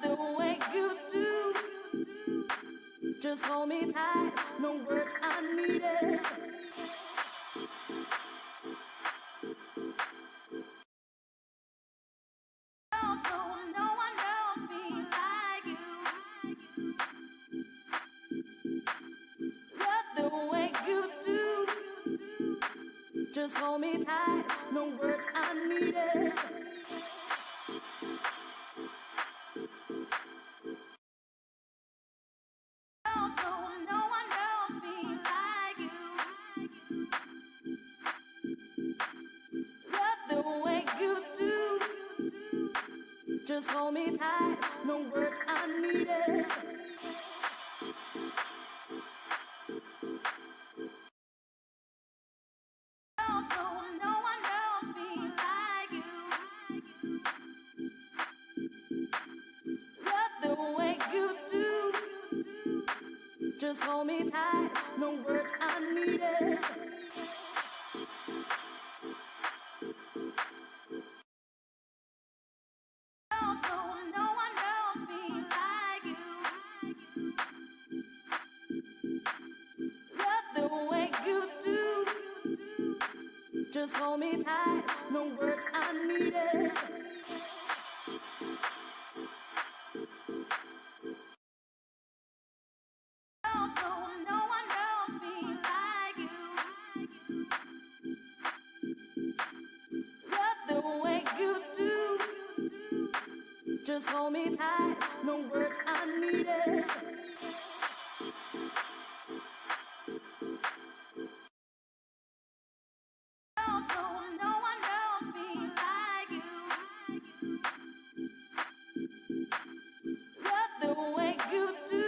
the way you do. Just hold me tight, no words I needed. Also, no one knows me like you. Love the way you do. Just hold me tight, no words I needed. Also, no one knows me like you. Love the way you do. Just hold me tight, no words I needed. Also, no one knows me like you. Love the way you do. Just hold me tight, no words I needed. Also, no one knows me like you. Love the way you do. Just hold me tight, no words I needed. Also, no one knows me like you. Love the way you do. Just hold me tight, no words I needed. Also, no one knows me like you. Love the way you do.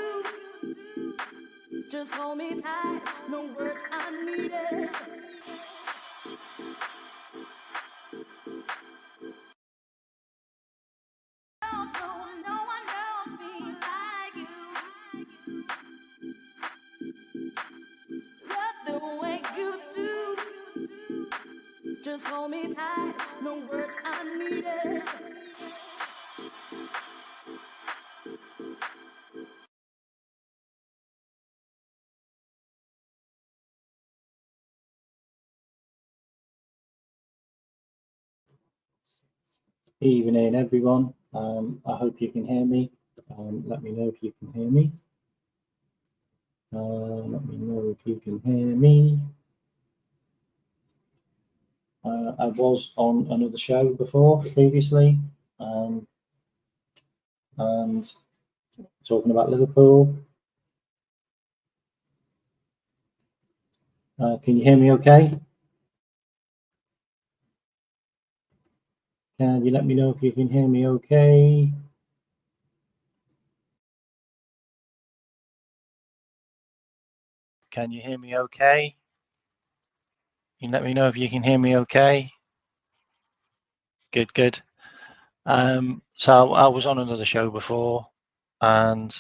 Just hold me tight, no words I needed. Also, no one knows me like you. Love the way you do. Just hold me tight, no words I needed. Evening, everyone. I hope you can hear me. Let me know if you can hear me. Let me know if you can hear me. I was on another show before, previously, and talking about Liverpool. Can you hear me okay? Can you let me know if you can hear me okay? Can you hear me okay? You let me know if you can hear me okay. Good, good. So I was on another show before, and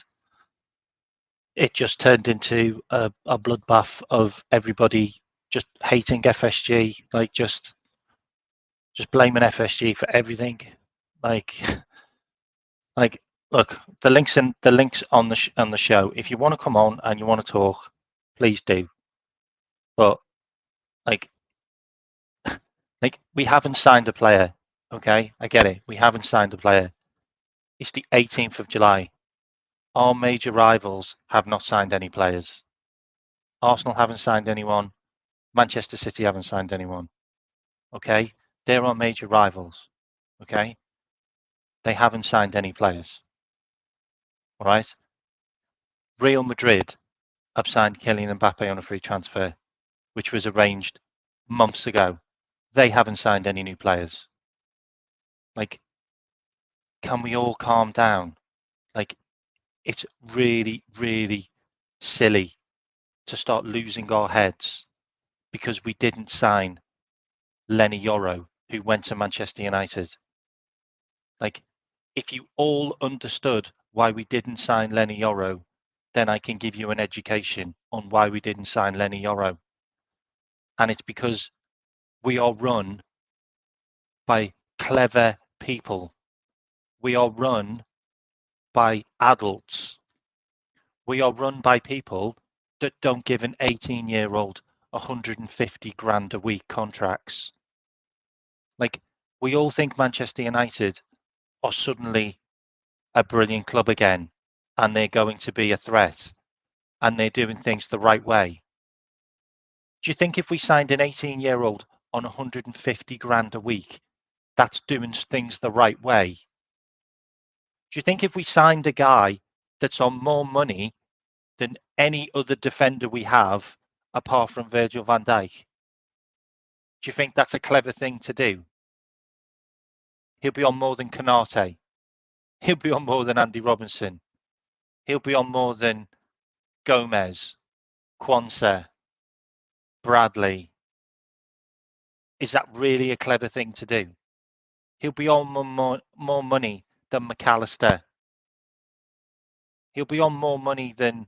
it just turned into a bloodbath of everybody just hating FSG, like just blaming FSG for everything. Like look, the links on the show. If you want to come on and you want to talk, please do. But like we haven't signed a player. Okay, I get it. We haven't signed a player. It's the 18th of July. Our major rivals have not signed any players. Arsenal haven't signed anyone. Manchester City haven't signed anyone. Okay, they're our major rivals. Okay, they haven't signed any players. All right. Real Madrid have signed Kylian Mbappe on a free transfer, which was arranged months ago. They haven't signed any new players. Like, can we all calm down? Like, it's really, really silly to start losing our heads because we didn't sign Lenny Yoro, who went to Manchester United. Like, if you all understood why we didn't sign Lenny Yoro, then I can give you an education on why we didn't sign Lenny Yoro. And it's because we are run by clever people. We are run by adults. We are run by people that don't give an 18-year-old 150 grand a week contracts. Like, we all think Manchester United are suddenly a brilliant club again, and they're going to be a threat, and they're doing things the right way. Do you think if we signed an 18-year-old on 150 grand a week, that's doing things the right way? Do you think if we signed a guy that's on more money than any other defender we have, apart from Virgil van Dijk, do you think that's a clever thing to do? He'll be on more than Canate. He'll be on more than Andy Robinson. He'll be on more than Gomez, Quansah, Bradley. Is that really a clever thing to do? He'll be on more money than McAllister. He'll be on more money than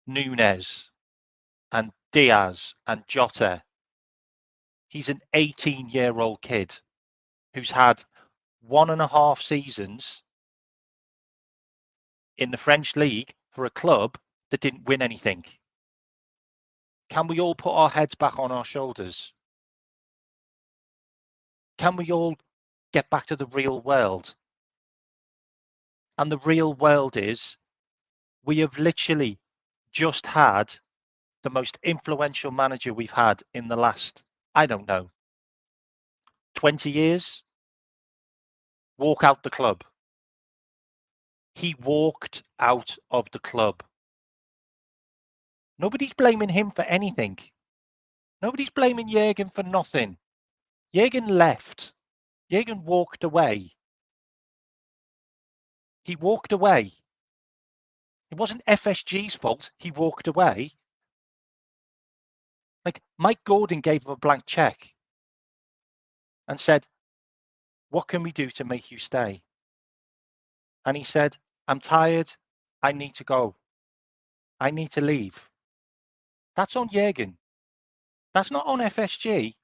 Nunes and Diaz and Jota. He's an 18-year-old kid who's had 1.5 seasons in the French league for a club that didn't win anything. Can we all put our heads back on our shoulders? Can we all get back to the real world? And the real world is, we have literally just had the most influential manager we've had in the last, I don't know, 20 years, walk out the club. He walked out of the club. Nobody's blaming him for anything. Nobody's blaming Jurgen for nothing. Jurgen left. Jurgen walked away. He walked away. It wasn't FSG's fault. He walked away. Like, Mike Gordon gave him a blank check and said, "What can we do to make you stay?" And he said, "I'm tired. I need to go. I need to leave." That's on Jurgen. That's not on FSG.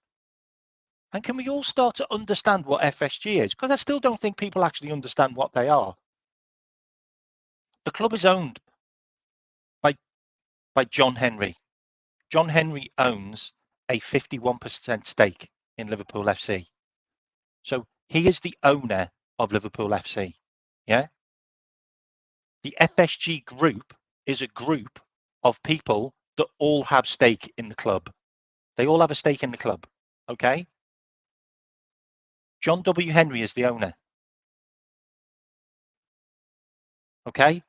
And can we all start to understand what FSG is? Because I still don't think people actually understand what they are. The club is owned by John Henry. John Henry owns a 51% stake in Liverpool FC. So he is the owner of Liverpool FC. Yeah. The FSG group is a group of people that all have stake in the club. They all have a stake in the club. Okay. John W. Henry is the owner. Okay.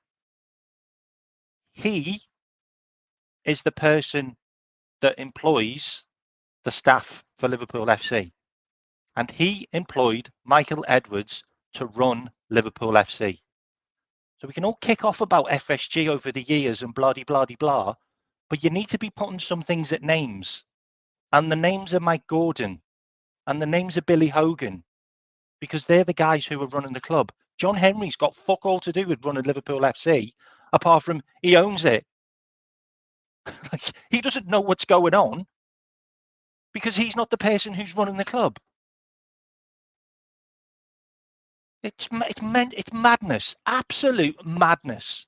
He is the person that employs the staff for Liverpool FC. And he employed Michael Edwards to run Liverpool FC. So we can all kick off about FSG over the years and blah, blah, blah, blah, but you need to be putting some things at names. And the names are Mike Gordon and the names are Billy Hogan, because they're the guys who are running the club. John Henry's got fuck all to do with running Liverpool FC, apart from he owns it. Like, he doesn't know what's going on because he's not the person who's running the club. It's madness, absolute madness.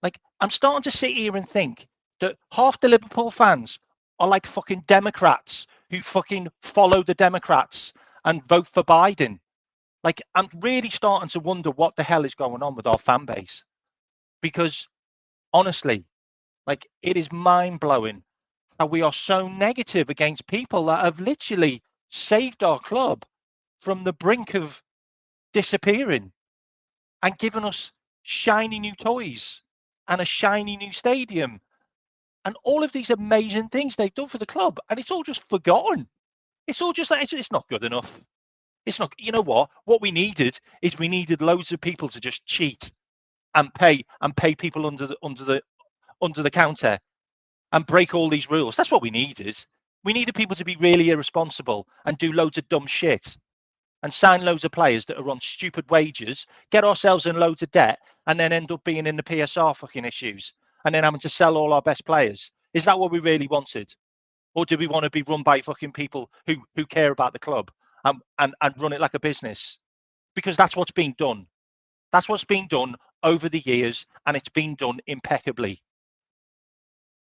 Like, I'm starting to sit here and think that half the Liverpool fans are like fucking Democrats who fucking follow the Democrats and vote for Biden. Like, I'm really starting to wonder what the hell is going on with our fan base. Because honestly, like, it is mind-blowing how we are so negative against people that have literally saved our club from the brink of disappearing and given us shiny new toys and a shiny new stadium and all of these amazing things they've done for the club, and it's all just forgotten. It's all just like, it's not good enough. It's not. You know what we needed is we needed loads of people to just cheat and pay people under the counter and break all these rules. That's what we needed. We needed people to be really irresponsible and do loads of dumb shit and sign loads of players that are on stupid wages, get ourselves in loads of debt, and then end up being in the PSR fucking issues and then having to sell all our best players. Is that what we really wanted? Or do we want to be run by fucking people who care about the club and run it like a business? Because that's what's being done. That's what's been done over the years, and it's been done impeccably.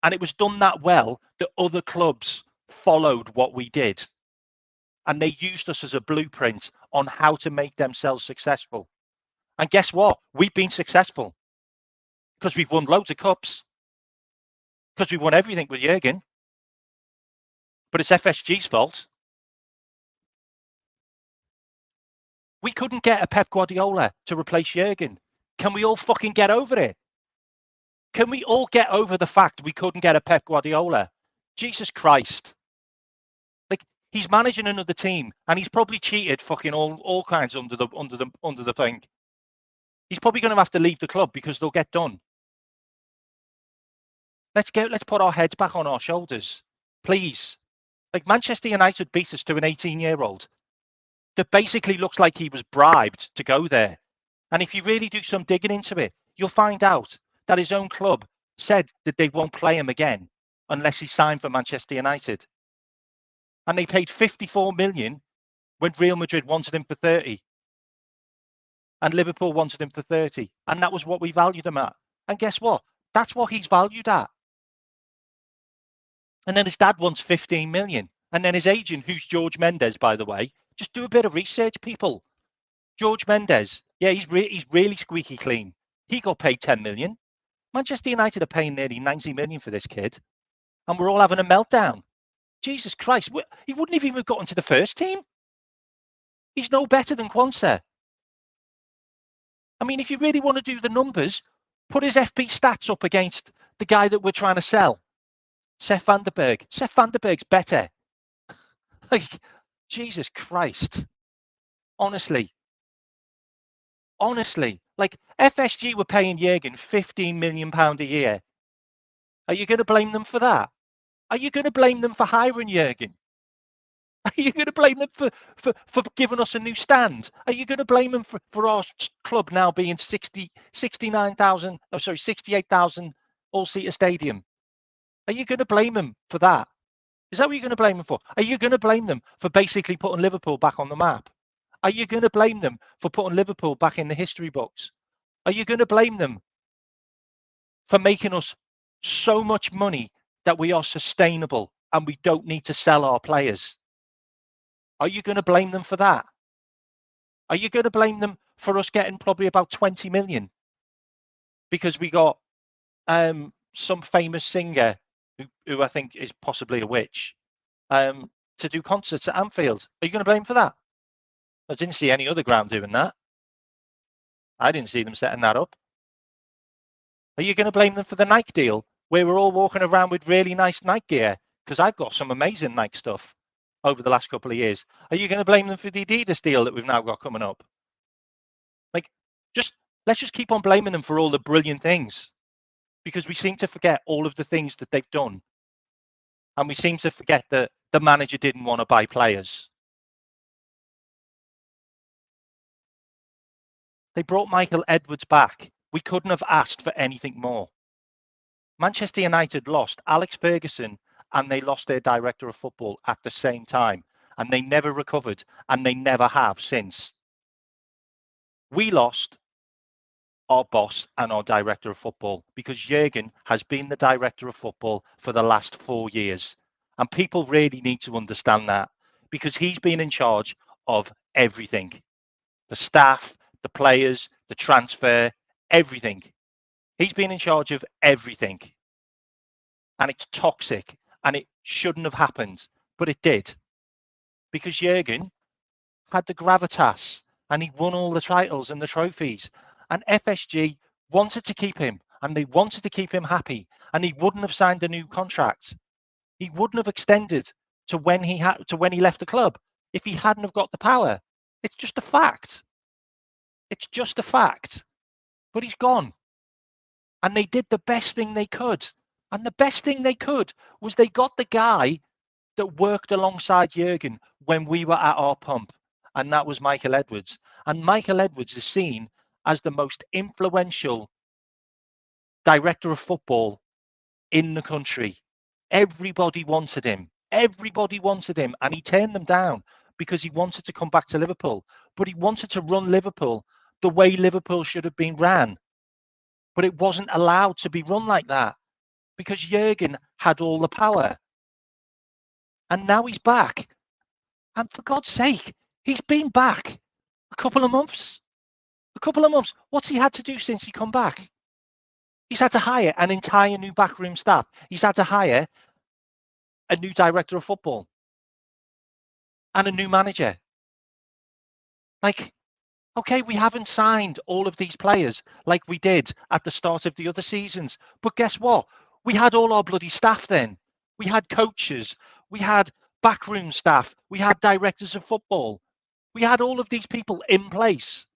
And it was done that well that other clubs followed what we did. And they used us as a blueprint on how to make themselves successful. And guess what? We've been successful because we've won loads of cups, because we won everything with Jurgen. But it's FSG's fault. We couldn't get a Pep Guardiola to replace Jurgen. Can we all fucking get over it? Can we all get over the fact we couldn't get a Pep Guardiola? Jesus Christ. Like, he's managing another team and he's probably cheated fucking all kinds under the thing. He's probably going to have to leave the club because they'll get done. Let's put our heads back on our shoulders, please. Like, Manchester United beat us to an 18-year-old that basically looks like he was bribed to go there. And if you really do some digging into it, you'll find out that his own club said that they won't play him again unless he signed for Manchester United. And they paid 54 million when Real Madrid wanted him for 30. And Liverpool wanted him for 30. And that was what we valued him at. And guess what? That's what he's valued at. And then his dad wants 15 million. And then his agent, who's George Mendes, by the way, just do a bit of research, people. George Mendes, yeah, he's really squeaky clean. He got paid 10 million. Manchester United are paying nearly 90 million for this kid. And we're all having a meltdown. Jesus Christ, he wouldn't have even gotten to the first team. He's no better than Quansah. I mean, if you really want to do the numbers, put his FP stats up against the guy that we're trying to sell, Seth van der Berg. Seth van der Berg's better. Like, Jesus Christ. Honestly, like, FSG were paying Jurgen £15 million a year. Are you going to blame them for that? Are you going to blame them for hiring Jurgen? Are you going to blame them for giving us a new stand? Are you going to blame them for our club now being 68,000 all-seater stadium? Are you going to blame them for that? Is that what you're going to blame them for? Are you going to blame them for basically putting Liverpool back on the map? Are you going to blame them for putting Liverpool back in the history books? Are you going to blame them for making us so much money that we are sustainable and we don't need to sell our players? Are you going to blame them for that? Are you going to blame them for us getting probably about 20 million because we got some famous singer who I think is possibly a witch to do concerts at Anfield? Are you going to blame for that? I didn't see any other ground doing that. I didn't see them setting that up. Are you going to blame them for the Nike deal where we're all walking around with really nice Nike gear? Because I've got some amazing Nike stuff over the last couple of years. Are you going to blame them for the Adidas deal that we've now got coming up? Like, let's just keep on blaming them for all the brilliant things, because we seem to forget all of the things that they've done. And we seem to forget that the manager didn't want to buy players. They brought Michael Edwards back. We couldn't have asked for anything more. Manchester United lost Alex Ferguson and they lost their director of football at the same time. And they never recovered, and they never have since. We lost our boss and our director of football because Jurgen has been the director of football for the last 4 years. And people really need to understand that, because he's been in charge of everything. The staff, the players, the transfer, everything. He's been in charge of everything. And it's toxic, and it shouldn't have happened, but it did. Because Jurgen had the gravitas and he won all the titles and the trophies. And FSG wanted to keep him, and they wanted to keep him happy, and he wouldn't have signed a new contract. He wouldn't have extended to when he left the club if he hadn't have got the power. It's just a fact. It's just a fact. But he's gone. And they did the best thing they could. And the best thing they could was they got the guy that worked alongside Jurgen when we were at our pump. And that was Michael Edwards. And Michael Edwards is seen as the most influential director of football in the country. Everybody wanted him. Everybody wanted him. And he turned them down because he wanted to come back to Liverpool. But he wanted to run Liverpool the way Liverpool should have been ran. But it wasn't allowed to be run like that because Jurgen had all the power. And now he's back. And for God's sake, he's been back a couple of months. A couple of months. What's he had to do since he come back? He's had to hire an entire new backroom staff. He's had to hire a new director of football and a new manager. Like, okay, we haven't signed all of these players like we did at the start of the other seasons. But guess what? We had all our bloody staff then. We had coaches. We had backroom staff. We had directors of football. We had all of these people in place.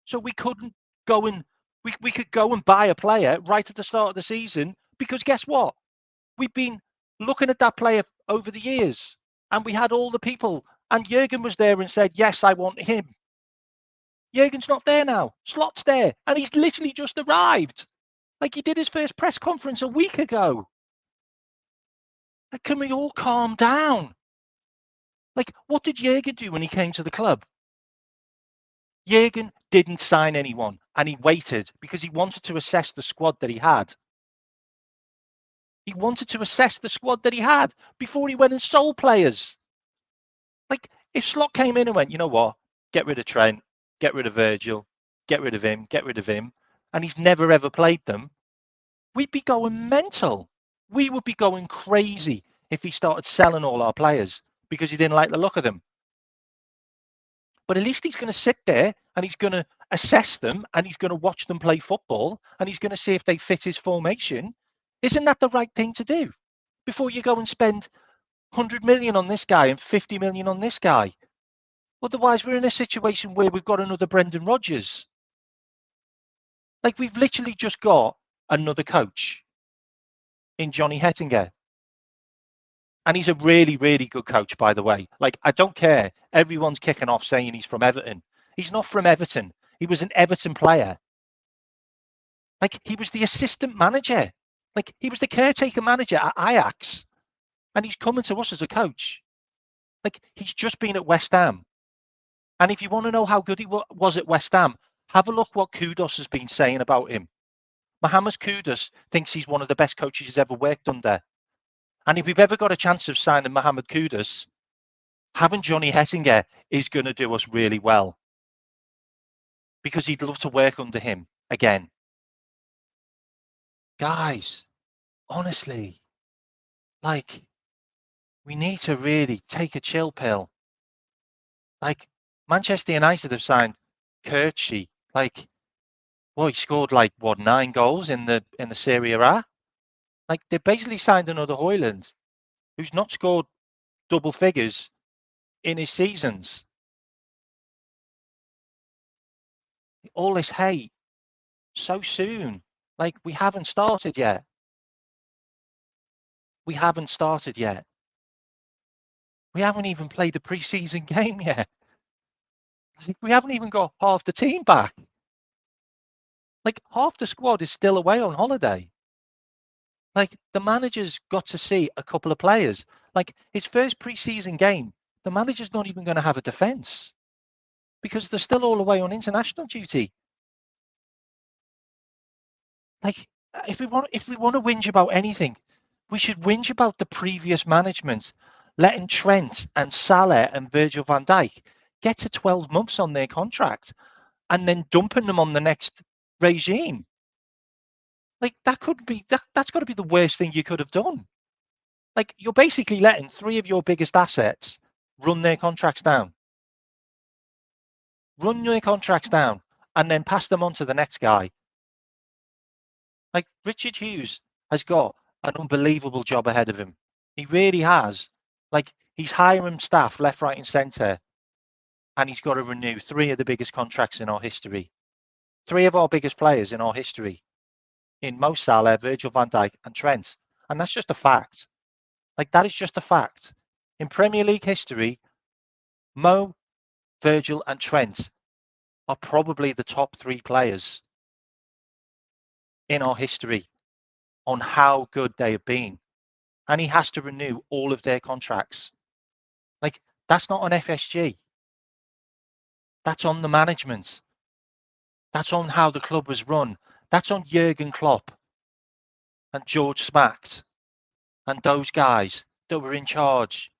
So we couldn't go and we could go and buy a player right at the start of the season because guess what? We've been looking at that player over the years and we had all the people and Jurgen was there and said, yes, I want him. Jurgen's not there now. Slot's there and he's literally just arrived. Like he did his first press conference a week ago. Like, can we all calm down? Like, what did Jurgen do when he came to the club? Jurgen didn't sign anyone and he waited because he wanted to assess the squad that he had. He wanted to assess the squad that he had before he went and sold players. Like, if Slot came in and went, you know what, get rid of Trent, get rid of Virgil, get rid of him, and he's never ever played them, we'd be going mental. We would be going crazy if he started selling all our players because he didn't like the look of them. But at least he's going to sit there and he's going to assess them and he's going to watch them play football and he's going to see if they fit his formation. Isn't that the right thing to do? Before you go and spend 100 million on this guy and 50 million on this guy. Otherwise, we're in a situation where we've got another Brendan Rodgers. Like, we've literally just got another coach in Johnny Hettinger. And he's a really, really good coach, by the way. Like, I don't care. Everyone's kicking off saying he's from Everton. He's not from Everton. He was an Everton player. Like, he was the assistant manager. Like, he was the caretaker manager at Ajax. And he's coming to us as a coach. Like, he's just been at West Ham. And if you want to know how good he was at West Ham, have a look what Kudus has been saying about him. Mohamed Kudus thinks he's one of the best coaches he's ever worked under. And if we've ever got a chance of signing Mohamed Kudus, having Johnny Hettinger is going to do us really well. Because he'd love to work under him again. Guys, honestly, like, we need to really take a chill pill. Like, Manchester United have signed Kirchy. Like, well, he scored like, what, 9 goals in the Serie A? Like, they basically signed another Højlund who's not scored double figures in his seasons. All this hate so soon. Like, we haven't started yet. We haven't started yet. We haven't even played the pre-season game yet. We haven't even got half the team back. Like, half the squad is still away on holiday. Like, the manager's got to see a couple of players. Like, his first pre-season game, the manager's not even going to have a defence because they're still all away on international duty. Like, if we want to whinge about anything, we should whinge about the previous management letting Trent and Salah and Virgil van Dijk get to 12 months on their contract and then dumping them on the next regime. Like, that could be that's got to be the worst thing you could have done. Like, you're basically letting 3 of your biggest assets run their contracts down. Run their contracts down and then pass them on to the next guy. Like, Richard Hughes has got an unbelievable job ahead of him. He really has. Like, he's hiring staff left, right, and centre, and he's got to renew 3 of the biggest contracts in our history. 3 of our biggest players in our history. In Mo Salah, Virgil van Dijk, and Trent. And that's just a fact. Like, that is just a fact. In Premier League history, Mo, Virgil, and Trent are probably the top 3 players in our history on how good they have been. And he has to renew all of their contracts. Like, that's not on FSG. That's on the management. That's on how the club was run. That's on Jurgen Klopp and George Smacked and those guys that were in charge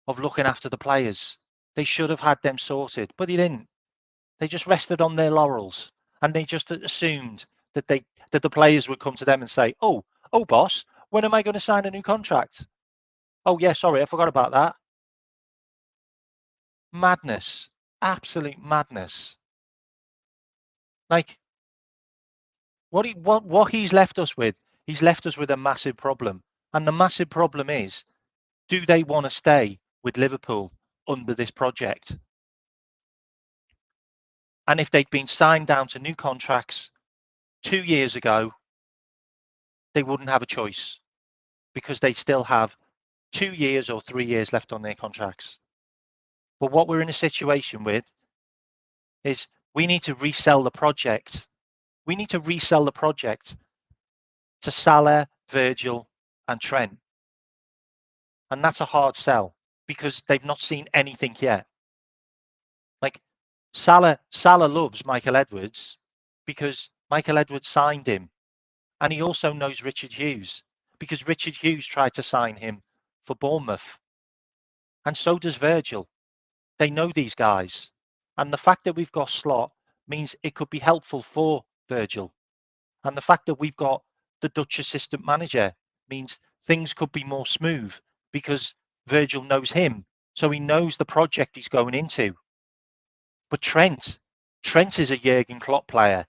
of looking after the players. They should have had them sorted, but they didn't. They just rested on their laurels, and they just assumed that the players would come to them and say, "Oh, boss, when am I going to sign a new contract? Oh yeah, sorry, I forgot about that." Madness, absolute madness. Like what he's left us with, he's left us with a massive problem, and the massive problem is, do they want to stay with Liverpool under this project? And if they'd been signed down to new contracts 2 years ago, they wouldn't have a choice because they still have 2 years or 3 years left on their contracts. But what we're in a situation with is we need to resell the project. We need to resell the project to Salah, Virgil, and Trent. And that's a hard sell because they've not seen anything yet. Like Salah loves Michael Edwards because Michael Edwards signed him. And he also knows Richard Hughes because Richard Hughes tried to sign him for Bournemouth. And so does Virgil. They know these guys. And the fact that we've got Slot means it could be helpful for Virgil. And the fact that we've got the Dutch assistant manager means things could be more smooth because Virgil knows him. So he knows the project he's going into. But Trent is a Jurgen Klopp player.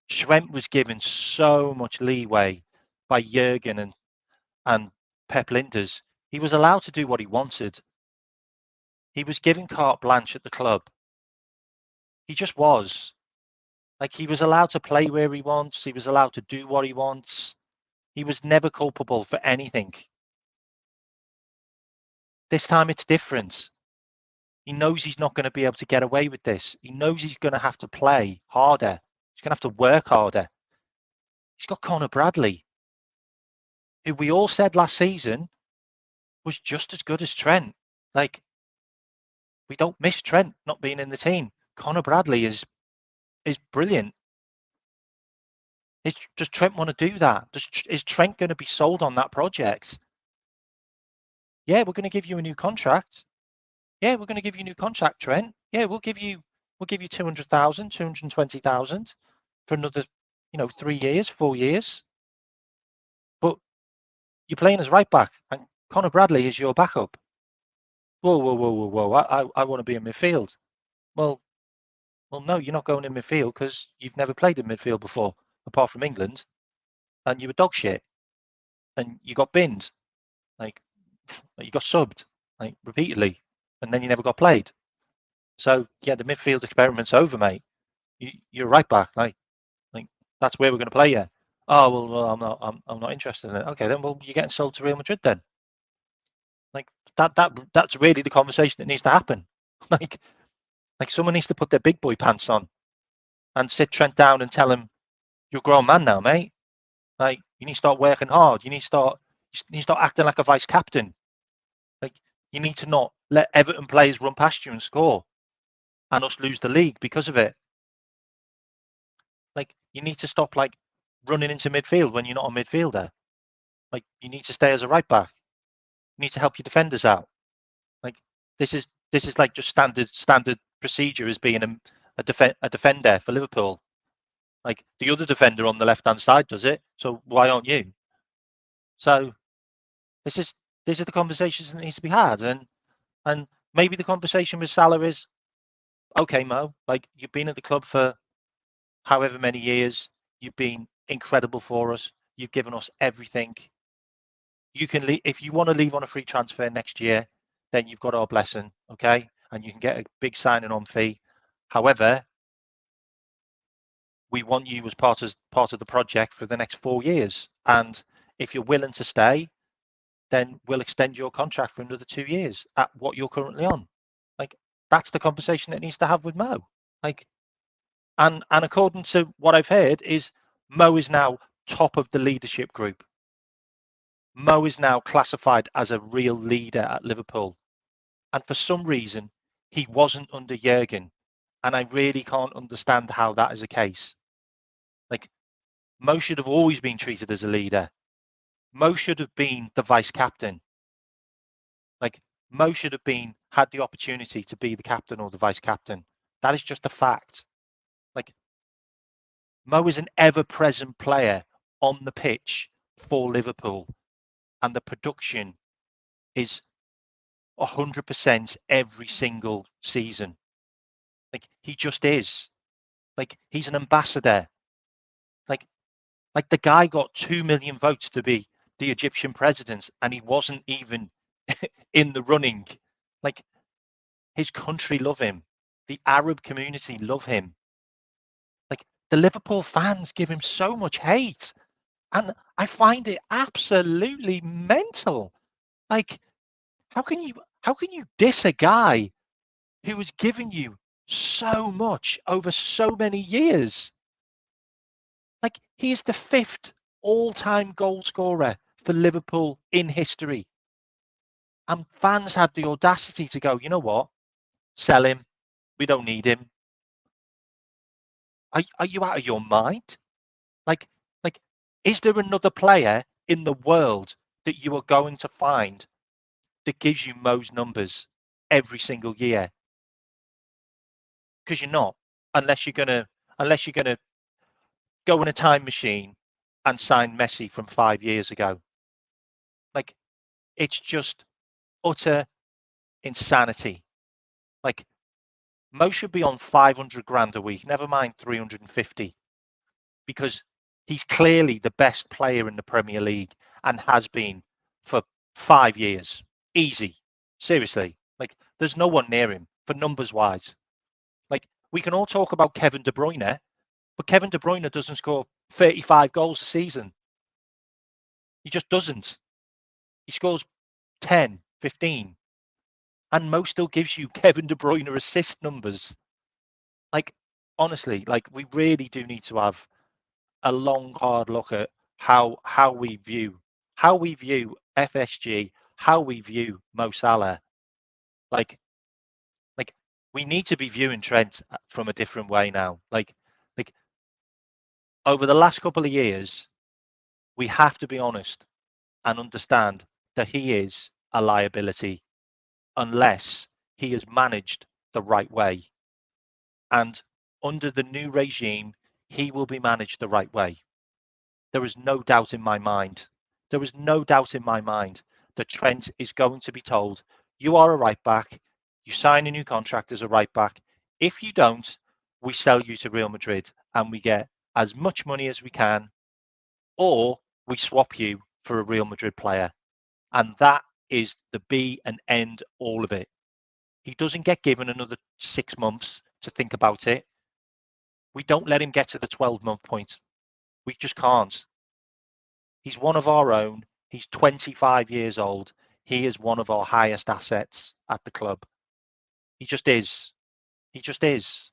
Trent was given so much leeway by Jurgen and Pep Linders. He was allowed to do what he wanted. He was given carte blanche at the club. He just was. Like he was allowed to play where he wants. He was allowed to do what he wants. He was never culpable for anything. This time it's different. He knows he's not going to be able to get away with this. He knows he's going to have to play harder. He's going to have to work harder. He's got Connor Bradley, who we all said last season was just as good as Trent. Like, we don't miss Trent not being in the team. Connor Bradley is brilliant. Does Trent want to do that? Is Trent going to be sold on that project? Yeah, we're going to give you a new contract. Yeah, we're going to give you a new contract, Trent. Yeah, we'll give you 200,000, 220,000 for another, 3 years, 4 years. But you're playing as right back, and Connor Bradley is your backup. Whoa! I want to be in midfield. Well, no, you're not going in midfield because you've never played in midfield before, apart from England, and you were dog shit, and you got binned, like you got subbed, like repeatedly, and then you never got played. So yeah, the midfield experiment's over, mate. You're right back, like that's where we're going to play you. Oh well, I'm not interested in it. Okay, then well, you're getting sold to Real Madrid then. Like that's really the conversation that needs to happen. Like someone needs to put their big boy pants on and sit Trent down and tell him, you're a grown man now, mate. Like you need to start working hard. You need to start acting like a vice captain. Like you need to not let Everton players run past you and score and us lose the league because of it. Like you need to stop like running into midfield when you're not a midfielder. Like you need to stay as a right back. You need to help your defenders out. Like this is like just standard procedure as being a defender for Liverpool. Like the other defender on the left hand side does it, so why aren't you? So this is the conversations that needs to be had, and maybe the conversation with Salah is, okay, Mo, like you've been at the club for however many years, you've been incredible for us, you've given us everything. You can leave if you want to leave on a free transfer next year, then you've got our blessing, okay, and you can get a big signing on fee. However, we want you as part of the project for the next 4 years, and if you're willing to stay, then we'll extend your contract for another 2 years at what you're currently on. Like that's the conversation that needs to have with Mo. Like, and according to what I've heard, is Mo is now top of the leadership group. Mo is now classified as a real leader at Liverpool, and for some reason he wasn't under Jurgen, And I really can't understand how that is the case. Like, Mo should have always been treated as a leader. Mo should have been the vice captain. Like, Mo should have had the opportunity to be the captain or the vice captain. That is just a fact. Like, Mo is an ever-present player on the pitch for Liverpool, and the production is 100% every single season. Like, he just is. Like, he's an ambassador. Like, the guy got 2 million votes to be the Egyptian president, and he wasn't even in the running. Like, his country love him. The Arab community love him. Like, the Liverpool fans give him so much hate, and I find it absolutely mental. Like, how can you diss a guy who has given you so much over so many years? Like, he is the 5th all-time goal scorer for Liverpool in history. And fans have the audacity to go, you know what? Sell him. We don't need him. Are you out of your mind? Like, like, is there another player in the world that you are going to find that gives you Mo's numbers every single year? Because you're not, unless you're gonna go in a time machine and sign Messi from 5 years ago. Like, it's just utter insanity. Like, Mo should be on 500 grand a week, never mind 350, because he's clearly the best player in the Premier League and has been for 5 years. Easy. Seriously. Like, there's no one near him for numbers wise. Like, we can all talk about Kevin De Bruyne, but Kevin De Bruyne doesn't score 35 goals a season. He just doesn't. He scores 10, 15. And Mo still gives you Kevin De Bruyne assist numbers. Like, honestly, like, we really do need to have a long, hard look at how we view FSG, how we view Mo Salah. Like, we need to be viewing Trent from a different way now. Like, over the last couple of years, we have to be honest and understand that he is a liability unless he is managed the right way. And under the new regime, he will be managed the right way. There is no doubt in my mind. There is no doubt in my mind that Trent is going to be told, you are a right back, you sign a new contract as a right back. If you don't, we sell you to Real Madrid and we get as much money as we can, or we swap you for a Real Madrid player. And that is the be and end all of it. He doesn't get given another 6 months to think about it. We don't let him get to the 12-month point. We just can't. He's one of our own. He's 25 years old. He is one of our highest assets at the club. He just is. He just is.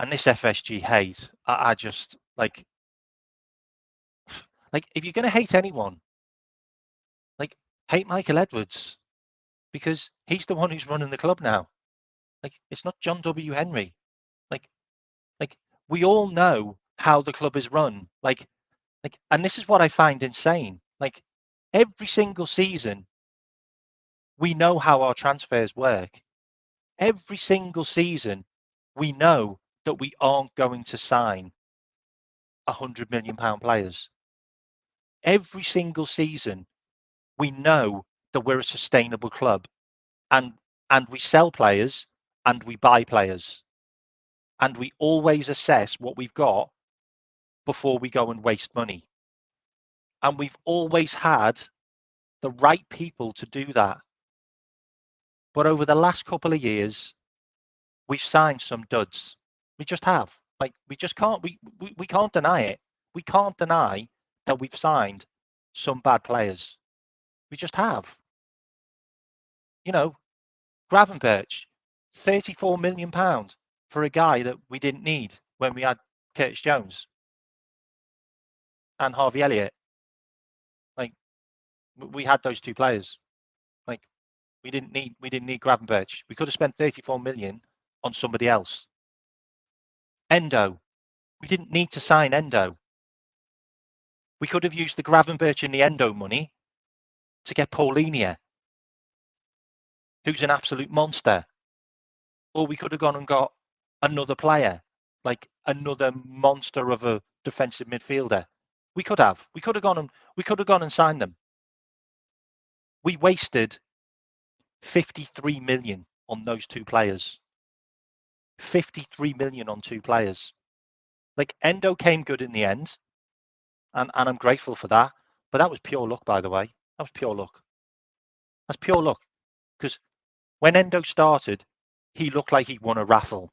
And this FSG hate, I just like if you're going to hate anyone, like, hate Michael Edwards, because he's the one who's running the club now. Like, it's not John W. Henry. Like, we all know how the club is run. And this is what I find insane. Like, every single season, we know how our transfers work. Every single season, we know that we aren't going to sign £100 million players. Every single season, we know that we're a sustainable club, and we sell players and we buy players, and we always assess what we've got before we go and waste money. And we've always had the right people to do that. But over the last couple of years, we've signed some duds. We just have. Like, we just can't. We can't deny it. We can't deny that we've signed some bad players. We just have. You know, Gravenberch, £34 million for a guy that we didn't need when we had Curtis Jones and Harvey Elliott. Like, we had those two players. Like, We didn't need Gravenberch. We could have spent 34 million on somebody else. Endo. We didn't need to sign Endo. We could have used the Gravenberch and the Endo money to get Paulinia, who's an absolute monster. Or we could have gone and got another player, like another monster of a defensive midfielder. We could have gone and signed them. We wasted 53 million on those two players. 53 million on two players. Like, Endo came good in the end, and I'm grateful for that. But that was pure luck, by the way. That was pure luck. That's pure luck. Because when Endo started, he looked like he won a raffle.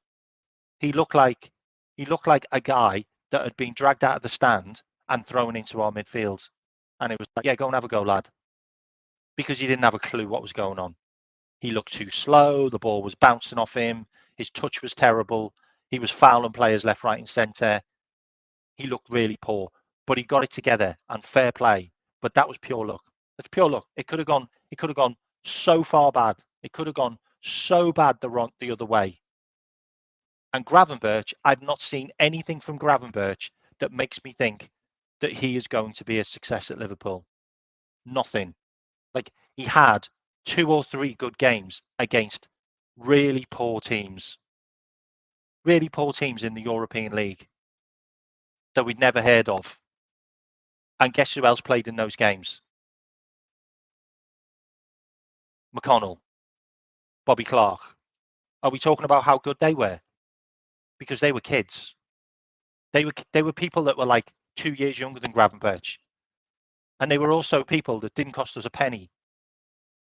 He looked like a guy that had been dragged out of the stand and thrown into our midfield. And it was like, yeah, go and have a go, lad. Because he didn't have a clue what was going on. He looked too slow. The ball was bouncing off him. His touch was terrible. He was fouling players left, right, and centre. He looked really poor, but he got it together, and fair play. But that was pure luck. It's pure luck. It could have gone so far bad. It could have gone so bad the other way. And Gravenberch, I've not seen anything from Gravenberch that makes me think that he is going to be a success at Liverpool. Nothing. Like, he had 2 or 3 good games against really poor teams in the European League that we'd never heard of. And guess who else played in those games? McConnell, Bobby Clark. Are we talking about how good they were? Because they were kids. They were people that were like 2 years younger than Gravenberch. And they were also people that didn't cost us a penny.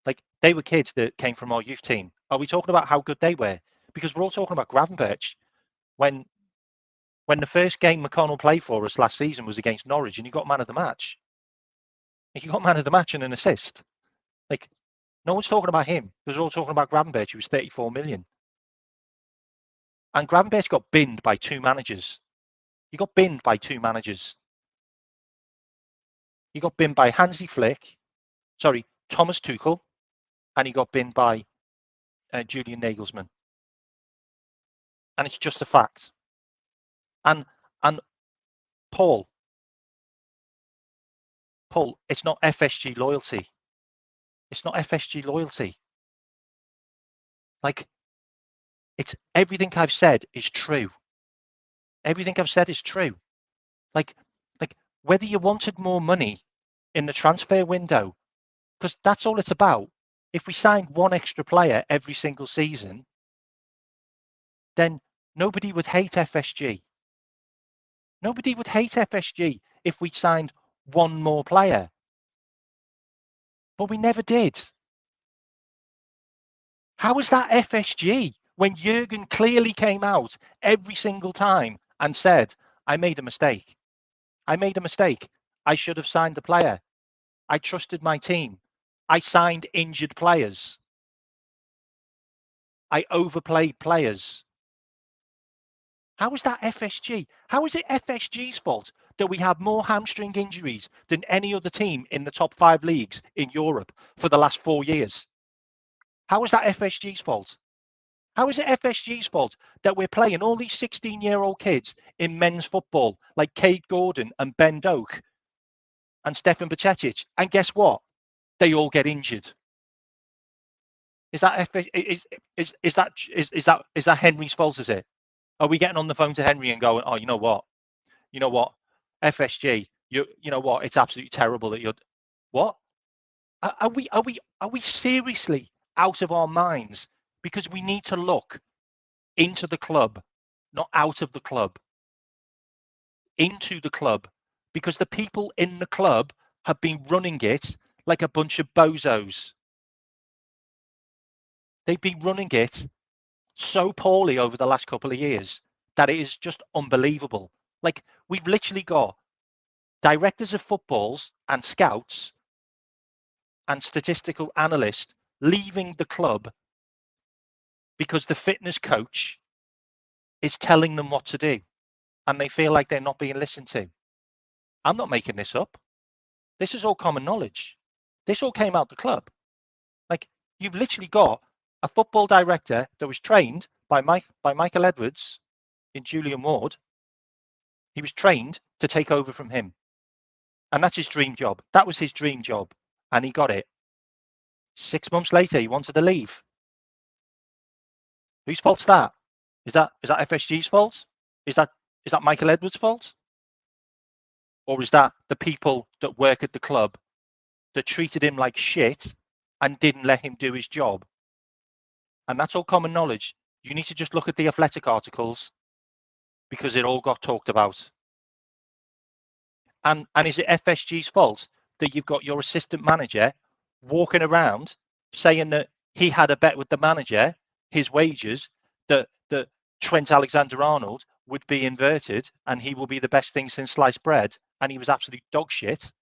Like, they were kids that came from our youth team. Are we talking about how good they were? Because we're all talking about Gravenberch when the first game McConnell played for us last season was against Norwich, and he got man of the match. He got man of the match and an assist. Like, no one's talking about him. We're all talking about Gravenberch, who was 34 million. And Gravenberch got binned by 2 managers. He got binned by 2 managers. He got binned by Thomas Tuchel, and he got binned by Julian Nagelsmann. And it's just a fact. And Paul, it's not FSG loyalty. It's not FSG loyalty. Like, it's everything I've said is true. Everything I've said is true. Like whether you wanted more money in the transfer window, because that's all it's about. If we signed 1 extra player every single season, then nobody would hate FSG. Nobody would hate FSG if we signed 1 more player. But we never did. How is that FSG when Jurgen clearly came out every single time and said, I made a mistake. I made a mistake. I should have signed the player. I trusted my team. I signed injured players. I overplayed players. How is that FSG? How is it FSG's fault that we have more hamstring injuries than any other team in the top 5 leagues in Europe for the last 4 years? How is that FSG's fault? How is it FSG's fault that we're playing all these 16-year-old kids in men's football like Cade Gordon and Ben Doak and Stefan Bacecic, and guess what? They all get injured. Is that Henry's fault? Is it? Are we getting on the phone to Henry and going, oh, you know what, FSG, you know what? It's absolutely terrible that you're. What? Are we seriously out of our minds? Because we need to look into the club, not out of the club. Into the club, because the people in the club have been running it like a bunch of bozos. They've been running it so poorly over the last couple of years that it is just unbelievable. Like, we've literally got directors of footballs and scouts and statistical analysts leaving the club because the fitness coach is telling them what to do and they feel like they're not being listened to. I'm not making this up. This is all common knowledge. This all came out the club. Like, You've literally got a football director that was trained by Michael Edwards in Julian Ward. He was trained to take over from him. And that's his dream job. That was his dream job. And he got it. 6 months later, he wanted to leave. Whose fault's that? Is that FSG's fault? Is that Michael Edwards' fault? Or is that the people that work at the club that treated him like shit and didn't let him do his job? And that's all common knowledge. You need to just look at the Athletic articles because it all got talked about. And is it FSG's fault that you've got your assistant manager walking around saying that he had a bet with the manager, his wages, that Trent Alexander-Arnold would be inverted and he will be the best thing since sliced bread, and he was absolute dog shit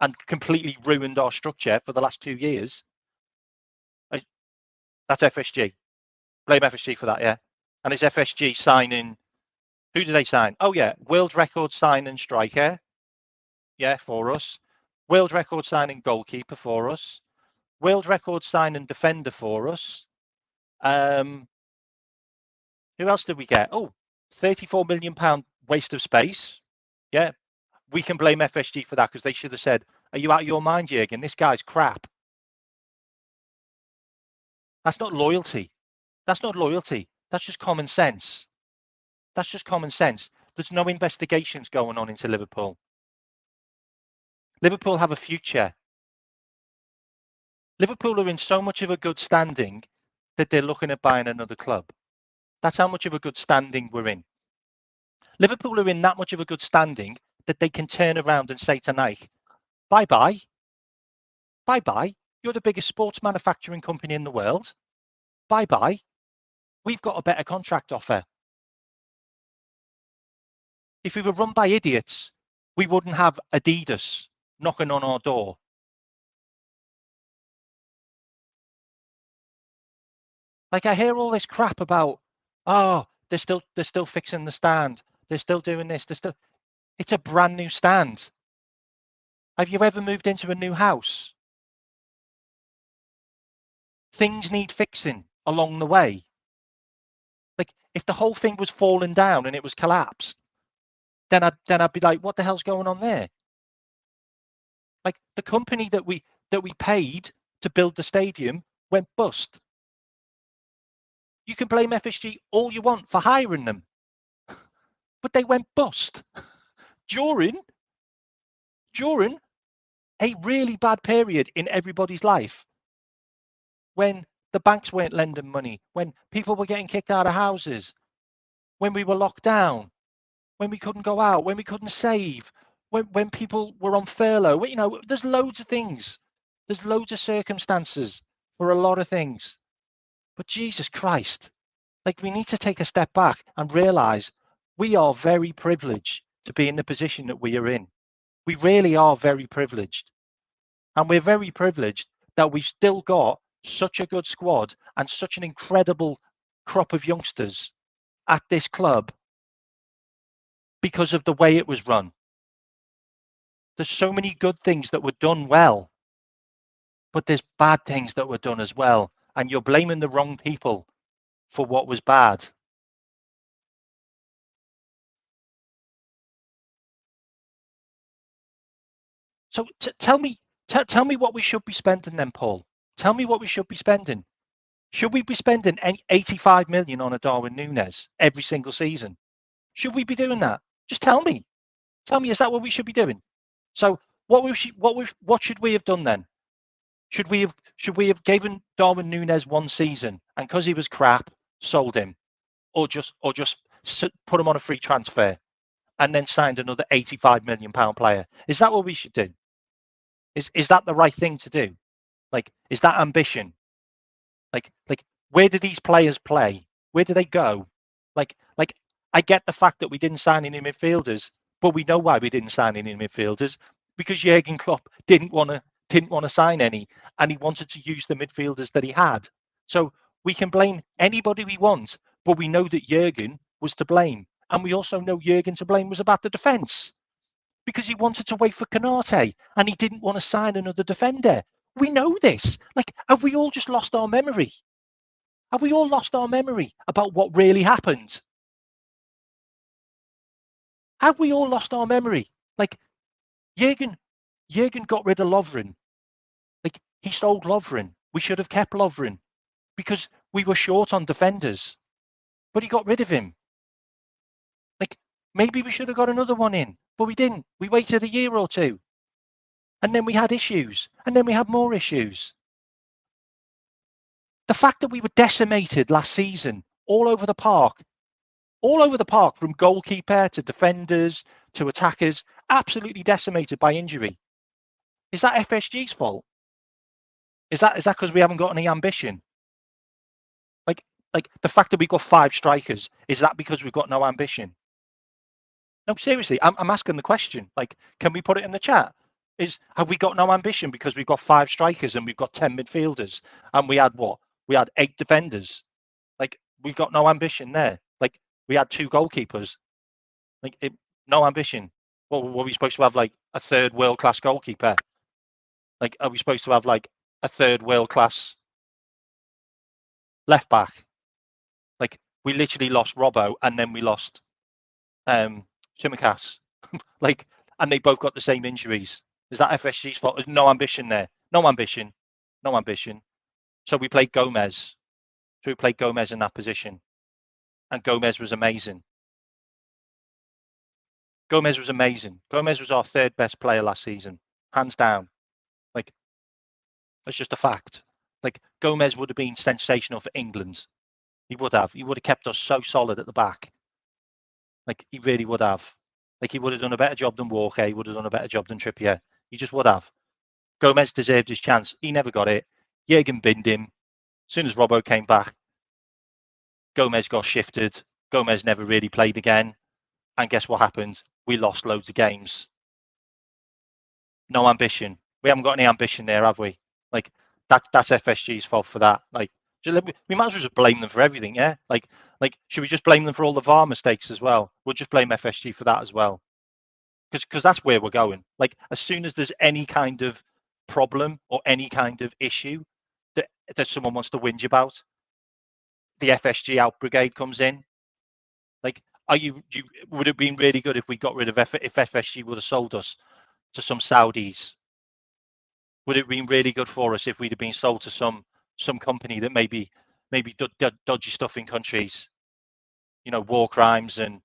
and completely ruined our structure for the last 2 years? That's FSG. Blame FSG for that, yeah. And is FSG signing? Who do they sign? Oh yeah, world record signing striker. Yeah, for us. World record signing goalkeeper for us. World record signing defender for us. Who else did we get? Oh, £34 million waste of space. Yeah, we can blame FSG for that because they should have said, "Are you out of your mind, Jurgen? This guy's crap." That's not loyalty. That's not loyalty. That's just common sense. That's just common sense. There's no investigations going on into Liverpool. Liverpool have a future. Liverpool are in so much of a good standing that they're looking at buying another club. That's how much of a good standing we're in. Liverpool are in that much of a good standing that they can turn around and say to Nike, bye-bye. Bye-bye. You're the biggest sports manufacturing company in the world. Bye-bye. We've got a better contract offer. If we were run by idiots, we wouldn't have Adidas knocking on our door. Like, I hear all this crap about, oh, they're still fixing the stand. They're still doing this. It's a brand new stand. Have you ever moved into a new house? Things need fixing along the way. Like, if the whole thing was falling down and it was collapsed, then I'd be like, what the hell's going on there? Like, the company that we paid to build the stadium went bust. You can blame FSG all you want for hiring them, but they went bust during a really bad period in everybody's life, when the banks weren't lending money, when people were getting kicked out of houses, when we were locked down, when we couldn't go out, when we couldn't save, when people were on furlough. You know, there's loads of things. There's loads of circumstances for a lot of things. But Jesus Christ, like, we need to take a step back and realize we are very privileged to be in the position that we are in. We really are very privileged. And we're very privileged that we've still got such a good squad and such an incredible crop of youngsters at this club because of the way it was run. There's so many good things that were done well, but there's bad things that were done as well. And you're blaming the wrong people for what was bad. So tell me what we should be spending then, Paul. Tell me what we should be spending. Should we be spending 85 million on a Darwin Núñez every single season? Should we be doing that? Just tell me. Tell me, is that what we should be doing? So what should we have done then? Should we have given Darwin Núñez one season, and because he was crap, sold him, or just put him on a free transfer and then signed another 85 million pound player? Is that what we should do? Is that the right thing to do? Like, is that ambition? Like where do these players play? Where do they go? Like I get the fact that we didn't sign any midfielders, but we know why we didn't sign any midfielders, because Jurgen Klopp didn't want to sign any, and he wanted to use the midfielders that he had. So we can blame anybody we want, but we know that Jurgen was to blame, and we also know Jurgen to blame was about the defence, because he wanted to wait for Canate and he didn't want to sign another defender. We know this. Like, have we all just lost our memory? Have we all lost our memory about what really happened? Have we all lost our memory? Like, Jurgen got rid of Lovren. Like, he sold Lovren. We should have kept Lovren because we were short on defenders, but he got rid of him. Like, maybe we should have got another one in, but we didn't. We waited a year or two. And then we had issues. And then we had more issues. The fact that we were decimated last season all over the park, from goalkeeper to defenders to attackers, absolutely decimated by injury. Is that FSG's fault? Is that because we haven't got any ambition? Like the fact that we've got 5 strikers, is that because we've got no ambition? No, seriously, I'm asking the question. Like, can we put it in the chat? Have we got no ambition because we've got 5 strikers and we've got 10 midfielders and we had what? We had 8 defenders. Like, we've got no ambition there. Like, we had 2 goalkeepers. Like, no ambition. What were we supposed to have? Like a third world-class goalkeeper? Like, are we supposed to have like a third world-class left back? Like, we literally lost Robbo and then we lost Tsimikas. Like, and they both got the same injuries. Is that FSG's fault? There's no ambition there. No ambition. No ambition. So we played Gomez. So we played Gomez in that position. And Gomez was amazing. Gomez was amazing. Gomez was our 3rd best player last season. Hands down. Like, that's just a fact. Like, Gomez would have been sensational for England. He would have. He would have kept us so solid at the back. Like, he really would have. Like, he would have done a better job than Walker. He would have done a better job than Trippier. He just would have. Gomez deserved his chance. He never got it. Jurgen binned him. As soon as Robbo came back, Gomez got shifted. Gomez never really played again. And guess what happened? We lost loads of games. No ambition. We haven't got any ambition there, have we? Like, that's FSG's fault for that. Like, we might as well just blame them for everything, yeah? Like, should we just blame them for all the VAR mistakes as well? We'll just blame FSG for that as well. Because that's where we're going. Like, as soon as there's any kind of problem or any kind of issue that someone wants to whinge about, the FSG out brigade comes in. Like, would it have been really good if we got rid of if FSG would have sold us to some Saudis? Would it have been really good for us if we'd have been sold to some company that maybe dodgy stuff in countries, war crimes and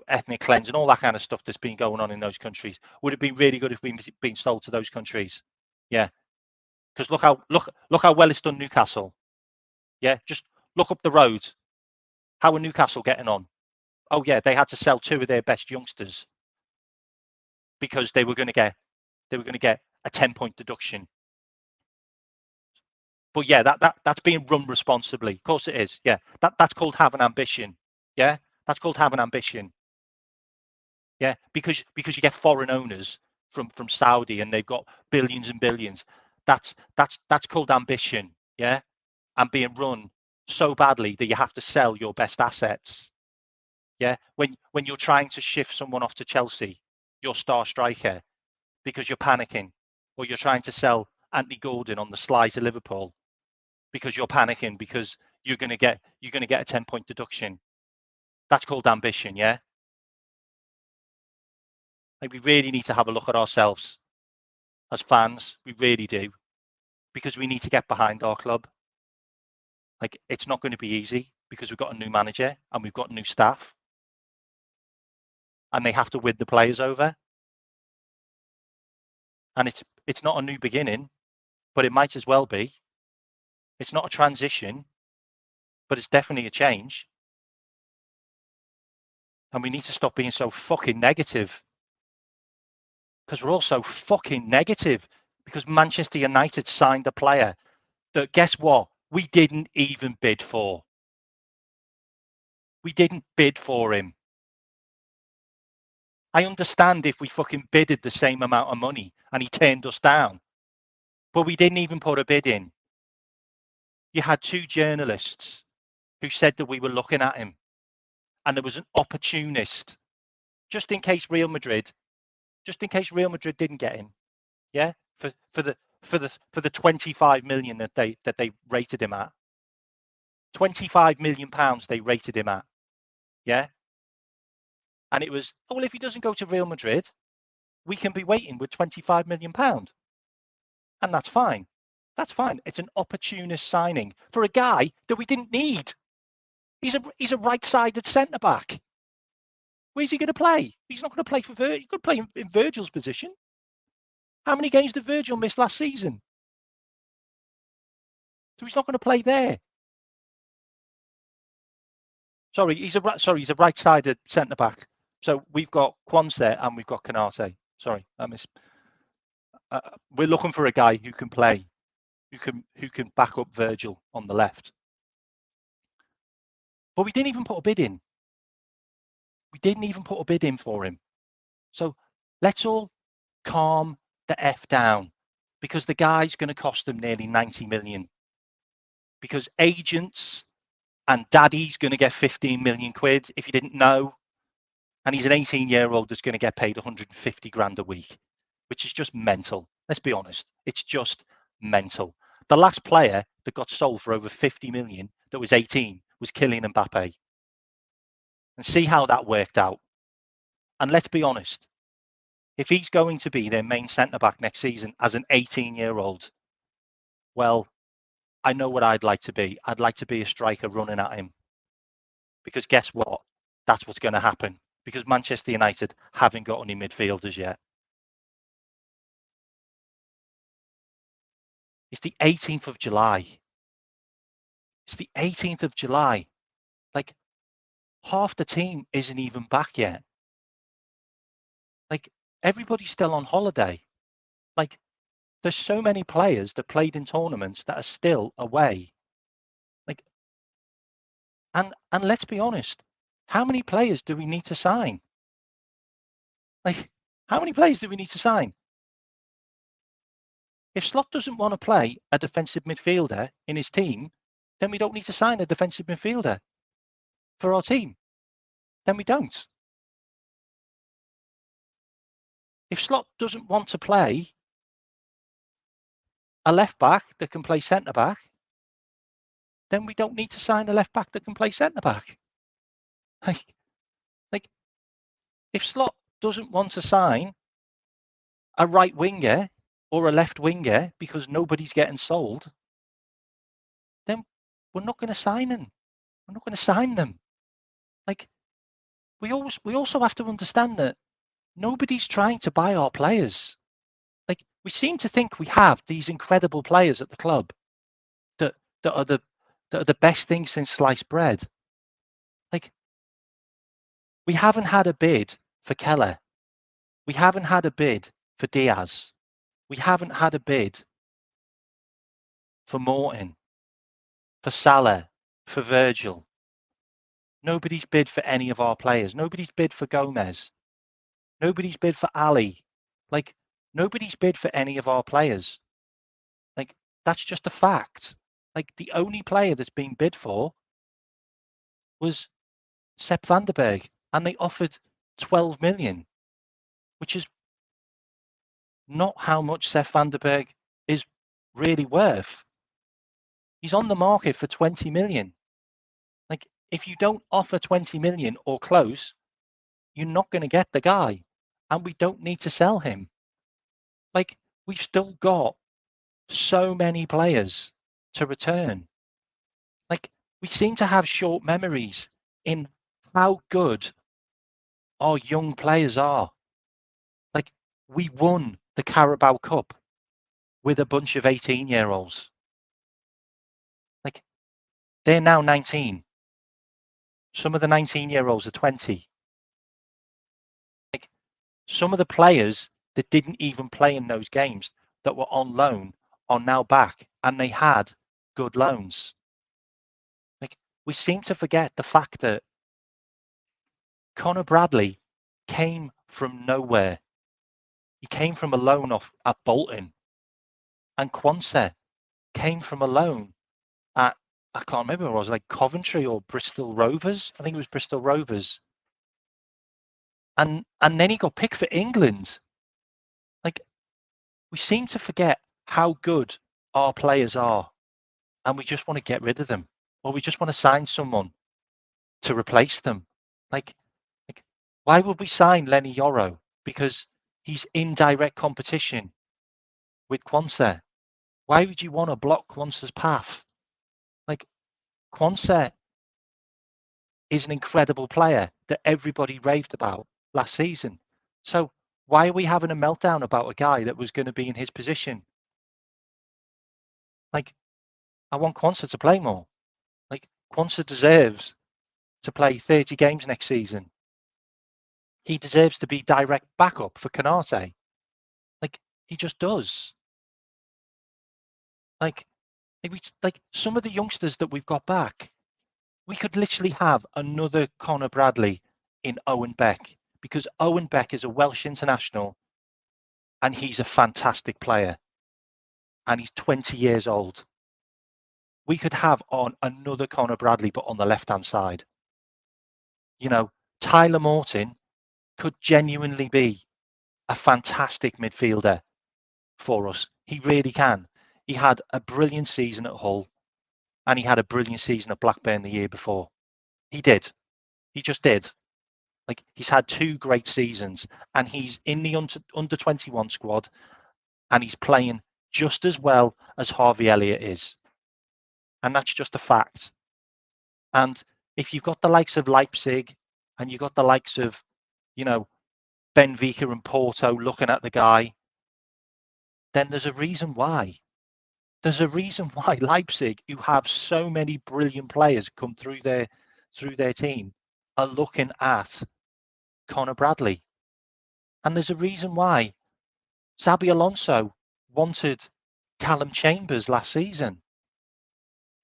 ethnic cleanse and all that kind of stuff that's been going on in those countries? Would it have been really good if we'd been sold to those countries? Yeah, because look how well it's done Newcastle. Yeah, just look up the road. How are Newcastle getting on? Oh yeah, they had to sell 2 of their best youngsters because they were going to get a 10-point deduction. But yeah, that's being run responsibly. Of course it is. Yeah, that's called having ambition. Yeah, that's called having ambition. Yeah, because you get foreign owners from Saudi and they've got billions and billions. That's called ambition. Yeah, and being run so badly that you have to sell your best assets. Yeah, when you're trying to shift someone off to Chelsea, your star striker, because you're panicking, or you're trying to sell Anthony Gordon on the sly to Liverpool because you're panicking because you're going to get a 10-point deduction. That's called ambition. Yeah, like, we really need to have a look at ourselves as fans. We really do, because we need to get behind our club. Like, it's not going to be easy because we've got a new manager and we've got new staff, and they have to win the players over. And it's not a new beginning, but it might as well be. It's not a transition, but it's definitely a change. And we need to stop being so fucking negative, because we're all so fucking negative because Manchester United signed a player that, guess what? We didn't even bid for. We didn't bid for him. I understand if we fucking bidded the same amount of money and he turned us down, but we didn't even put a bid in. You had 2 journalists who said that we were looking at him, and there was an opportunist just in case Real Madrid didn't get him. Yeah, for for the 25 million that they rated him at. 25 million pounds they rated him at. Yeah. And it was, oh, well, if he doesn't go to Real Madrid, we can be waiting with 25 million pound. And that's fine. That's fine. It's an opportunist signing for a guy that we didn't need. He's a right-sided centre back. Where's he going to play? He's not going to play for Virgil. He's going to play in Virgil's position. How many games did Virgil miss last season? So he's not going to play there. Sorry, he's a right-sided centre back. So we've got Quansah and we've got Canate. Sorry, I missed. We're looking for a guy who can play, who can back up Virgil on the left. But we didn't even put a bid in. We didn't even put a bid in for him. So let's all calm the F down, because the guy's going to cost them nearly 90 million. Because agents and daddy's going to get 15 million quid if you didn't know. And he's an 18-year-old that's going to get paid 150 grand a week, which is just mental. Let's be honest. It's just mental. The last player that got sold for over 50 million that was 18 was Kylian Mbappe. And see how that worked out. And let's be honest. If he's going to be their main centre-back next season as an 18-year-old, well, I know what I'd like to be. I'd like to be a striker running at him. Because guess what? That's what's going to happen. Because Manchester United haven't got any midfielders yet. It's the 18th of July. It's the 18th of July. Like, half the team isn't even back yet. Like, everybody's still on holiday. Like, there's so many players that played in tournaments that are still away. Like, and let's be honest, how many players do we need to sign? Like, how many players do we need to sign? If Slot doesn't want to play a defensive midfielder in his team, then we don't need to sign a defensive midfielder for our team. Then we don't. If Slot doesn't want to play a left back that can play centre back, then we don't need to sign a left back that can play centre back. Like, if Slot doesn't want to sign a right winger or a left winger because nobody's getting sold, then we're not going to sign them. We're not going to sign them. Like, we also have to understand that nobody's trying to buy our players. Like, we seem to think we have these incredible players at the club that are the best thing since sliced bread. Like, we haven't had a bid for Keller. We haven't had a bid for Diaz. We haven't had a bid for Morton, for Salah, for Virgil. Nobody's bid for any of our players. Nobody's bid for Gomez. Nobody's bid for Ali. Like, nobody's bid for any of our players. Like, that's just a fact. Like, the only player that's been bid for was Sepp van der Berg, and they offered 12 million, which is not how much Sepp van der Berg is really worth. He's on the market for 20 million. Like, if you don't offer 20 million or close, you're not going to get the guy, and we don't need to sell him. Like, we've still got so many players to return. Like, we seem to have short memories in how good our young players are. Like, we won the Carabao Cup with a bunch of 18-year-olds. Like, they're now 19. Some of the 19-year-olds are 20. Like, some of the players that didn't even play in those games that were on loan are now back, and they had good loans. Like, we seem to forget the fact that Connor Bradley came from nowhere. He came from a loan off at Bolton, and Quansah came from a loan at, I can't remember what it was, like Coventry or Bristol Rovers. I think it was Bristol Rovers. And then he got picked for England. Like, we seem to forget how good our players are, and we just want to get rid of them, or we just want to sign someone to replace them. Like why would we sign Lenny Yoro? Because he's in direct competition with Quansah. Why would you want to block Quansah's path? Like Quansah is an incredible player that everybody raved about last season. So why are we having a meltdown about a guy that was going to be in his position? Like, I want Quansah to play more. Like, Quansah deserves to play 30 games next season. He deserves to be direct backup for Canate. Like, he just does. Like some of the youngsters that we've got back, we could literally have another Conor Bradley in Owen Beck, because Owen Beck is a Welsh international and he's a fantastic player and he's 20 years old. We could have on another Conor Bradley, but on the left-hand side. You know, Tyler Morton could genuinely be a fantastic midfielder for us. He really can. He had a brilliant season at Hull and he had a brilliant season at Blackburn the year before. He did. He just did. Like, he's had 2 great seasons and he's in the under 21 squad and he's playing just as well as Harvey Elliott is. And that's just a fact. And if you've got the likes of Leipzig and you've got the likes of, you know, Benfica and Porto looking at the guy, then there's a reason why. There's a reason why Leipzig, who have so many brilliant players come through their team, are looking at Conor Bradley. And there's a reason why Xabi Alonso wanted Callum Chambers last season.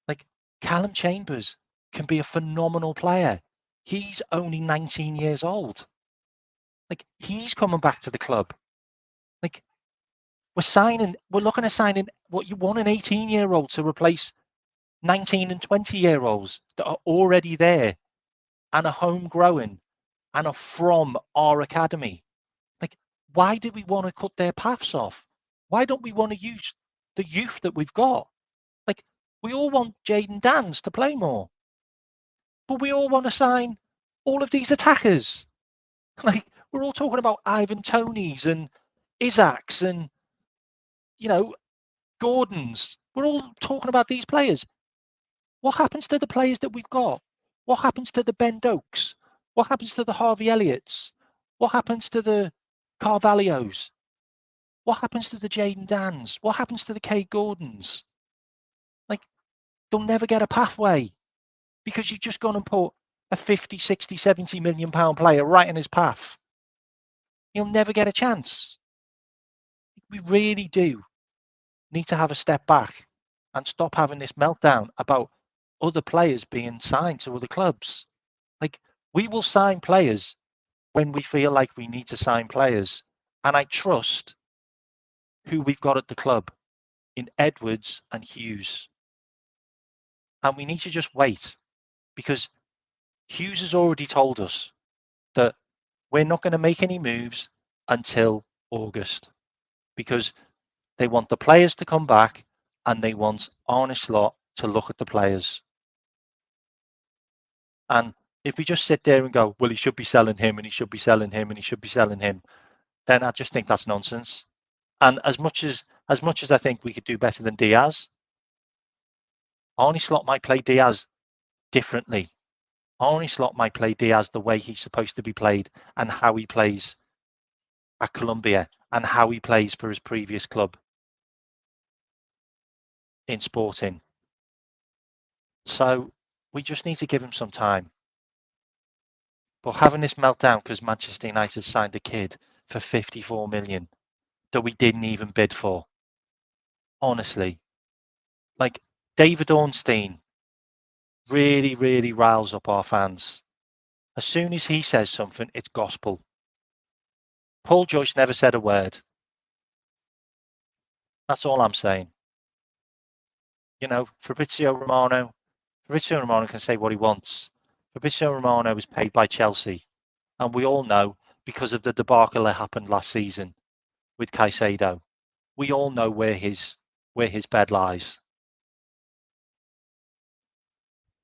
Like, Callum Chambers can be a phenomenal player. He's only 19 years old. Like, he's coming back to the club. Like, we're looking at signing what you want, an 18-year-old to replace 19 and 20-year-olds that are already there and are homegrown and are from our academy. Like, why do we want to cut their paths off? Why don't we want to use the youth that we've got? Like, we all want Jaden Dans to play more, but we all want to sign all of these attackers. Like, we're all talking about Ivan Tonys and Isaacs and, you know, Gordons. We're all talking about these players. What happens to the players that we've got? What happens to the Ben Dokes? What happens to the Harvey Elliots? What happens to the Carvalhos? What happens to the Jaden Dans? What happens to the Kay Gordons? Like, they'll never get a pathway because you've just gone and put a 50, 60, 70 million pound player right in his path. He'll never get a chance. We really do need to have a step back and stop having this meltdown about other players being signed to other clubs. Like, we will sign players when we feel like we need to sign players. And I trust who we've got at the club in Edwards and Hughes. And we need to just wait, because Hughes has already told us that we're not going to make any moves until August, because they want the players to come back and they want Arne Slot to look at the players. And if we just sit there and go, well, he should be selling him and he should be selling him and he should be selling him, then I just think that's nonsense. And as much as I think we could do better than Diaz, Arne Slot might play Diaz differently. Arne Slot might play Diaz the way he's supposed to be played and how he plays at Colombia and how he plays for his previous club in Sporting. So we just need to give him some time. But having this meltdown because Manchester United signed a kid for 54 million that we didn't even bid for. Honestly, like, David Ornstein really, really riles up our fans. As soon as he says something, it's gospel. Paul Joyce never said a word. That's all I'm saying. You know, Fabrizio Romano can say what he wants. Fabrizio Romano is paid by Chelsea. And we all know, because of the debacle that happened last season with Caicedo, we all know where his bed lies.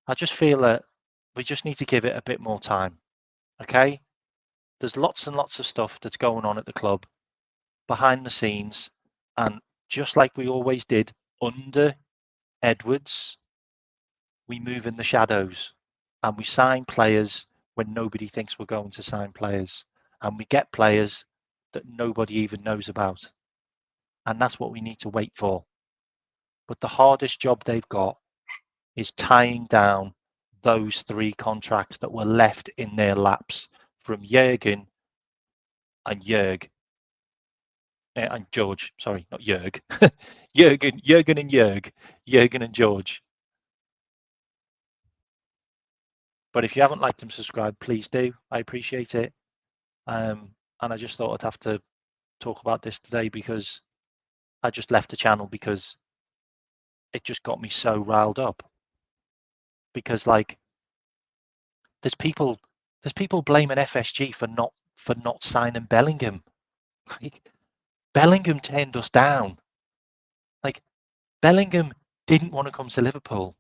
I just feel that we just need to give it a bit more time. Okay? There's lots and lots of stuff that's going on at the club behind the scenes, and just like we always did under Edwards, we move in the shadows and we sign players when nobody thinks we're going to sign players, and we get players that nobody even knows about. And that's what we need to wait for. But the hardest job they've got is tying down those 3 contracts that were left in their laps from Jurgen and Jörg. And George, sorry, not Jörg. Jurgen and Jörg. Jurgen and George. But if you haven't liked and subscribed, please do. I appreciate it. And I just thought I'd have to talk about this today because I just left the channel because it just got me so riled up. Because like there's people blaming FSG for not signing Bellingham. Like, Bellingham turned us down. Like Bellingham didn't want to come to Liverpool.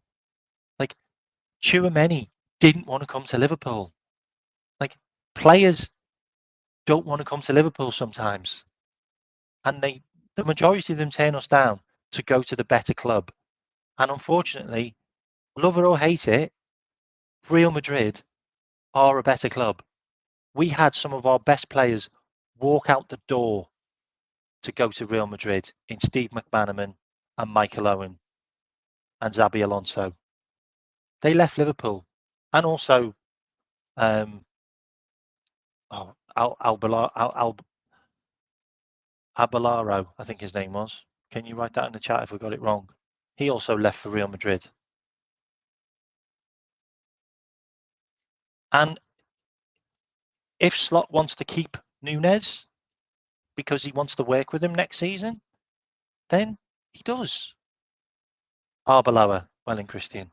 Like Tchouaméni didn't want to come to Liverpool. Like players don't want to come to Liverpool sometimes. And the majority of them turn us down to go to the better club. And unfortunately, love it or hate it, Real Madrid are a better club. We had some of our best players walk out the door to go to Real Madrid in Steve McManaman and Michael Owen and Xabi Alonso. They left Liverpool. And also Abelaro, I think his name was. Can you write that in the chat if we got it wrong? He also left for Real Madrid. And if Slot wants to keep Nunez because he wants to work with him next season, then he does. Arbeloa, well in Christian.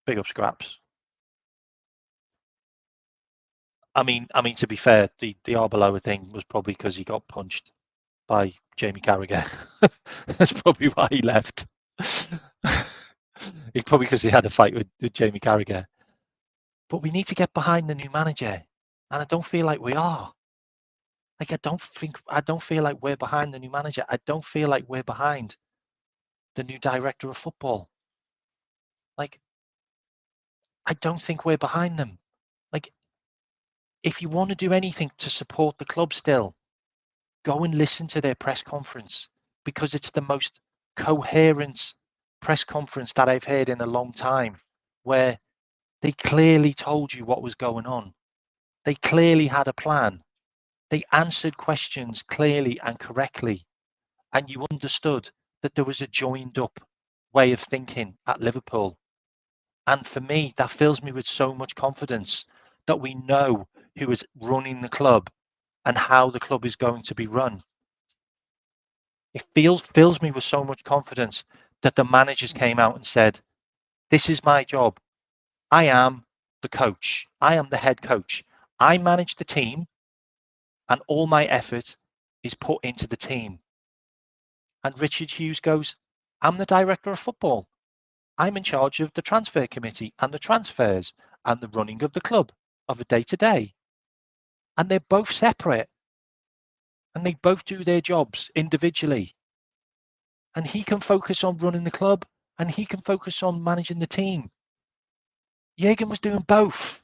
Big up Scraps. I mean, to be fair, the Arbeloa thing was probably because he got punched by Jamie Carragher. That's probably why he left. It's probably because he had a fight with Jamie Carragher. But we need to get behind the new manager, and I don't feel like we are. Like I don't feel like we're behind the new manager. I don't feel like we're behind the new director of football. Like I don't think we're behind them. Like if you want to do anything to support the club still, go and listen to their press conference because it's the most coherent press conference that I've heard in a long time, where they clearly told you what was going on. They clearly had a plan. They answered questions clearly and correctly. And you understood that there was a joined up way of thinking at Liverpool. And for me, that fills me with so much confidence that we know who is running the club and how the club is going to be run. It fills me with so much confidence that the managers came out and said, this is my job. I am the coach. I am the head coach. I manage the team and all my effort is put into the team. And Richard Hughes goes, I'm the director of football. I'm in charge of the transfer committee and the transfers and the running of the club of a day to day. And they're both separate and they both do their jobs individually. And he can focus on running the club and he can focus on managing the team. Jürgen was doing both.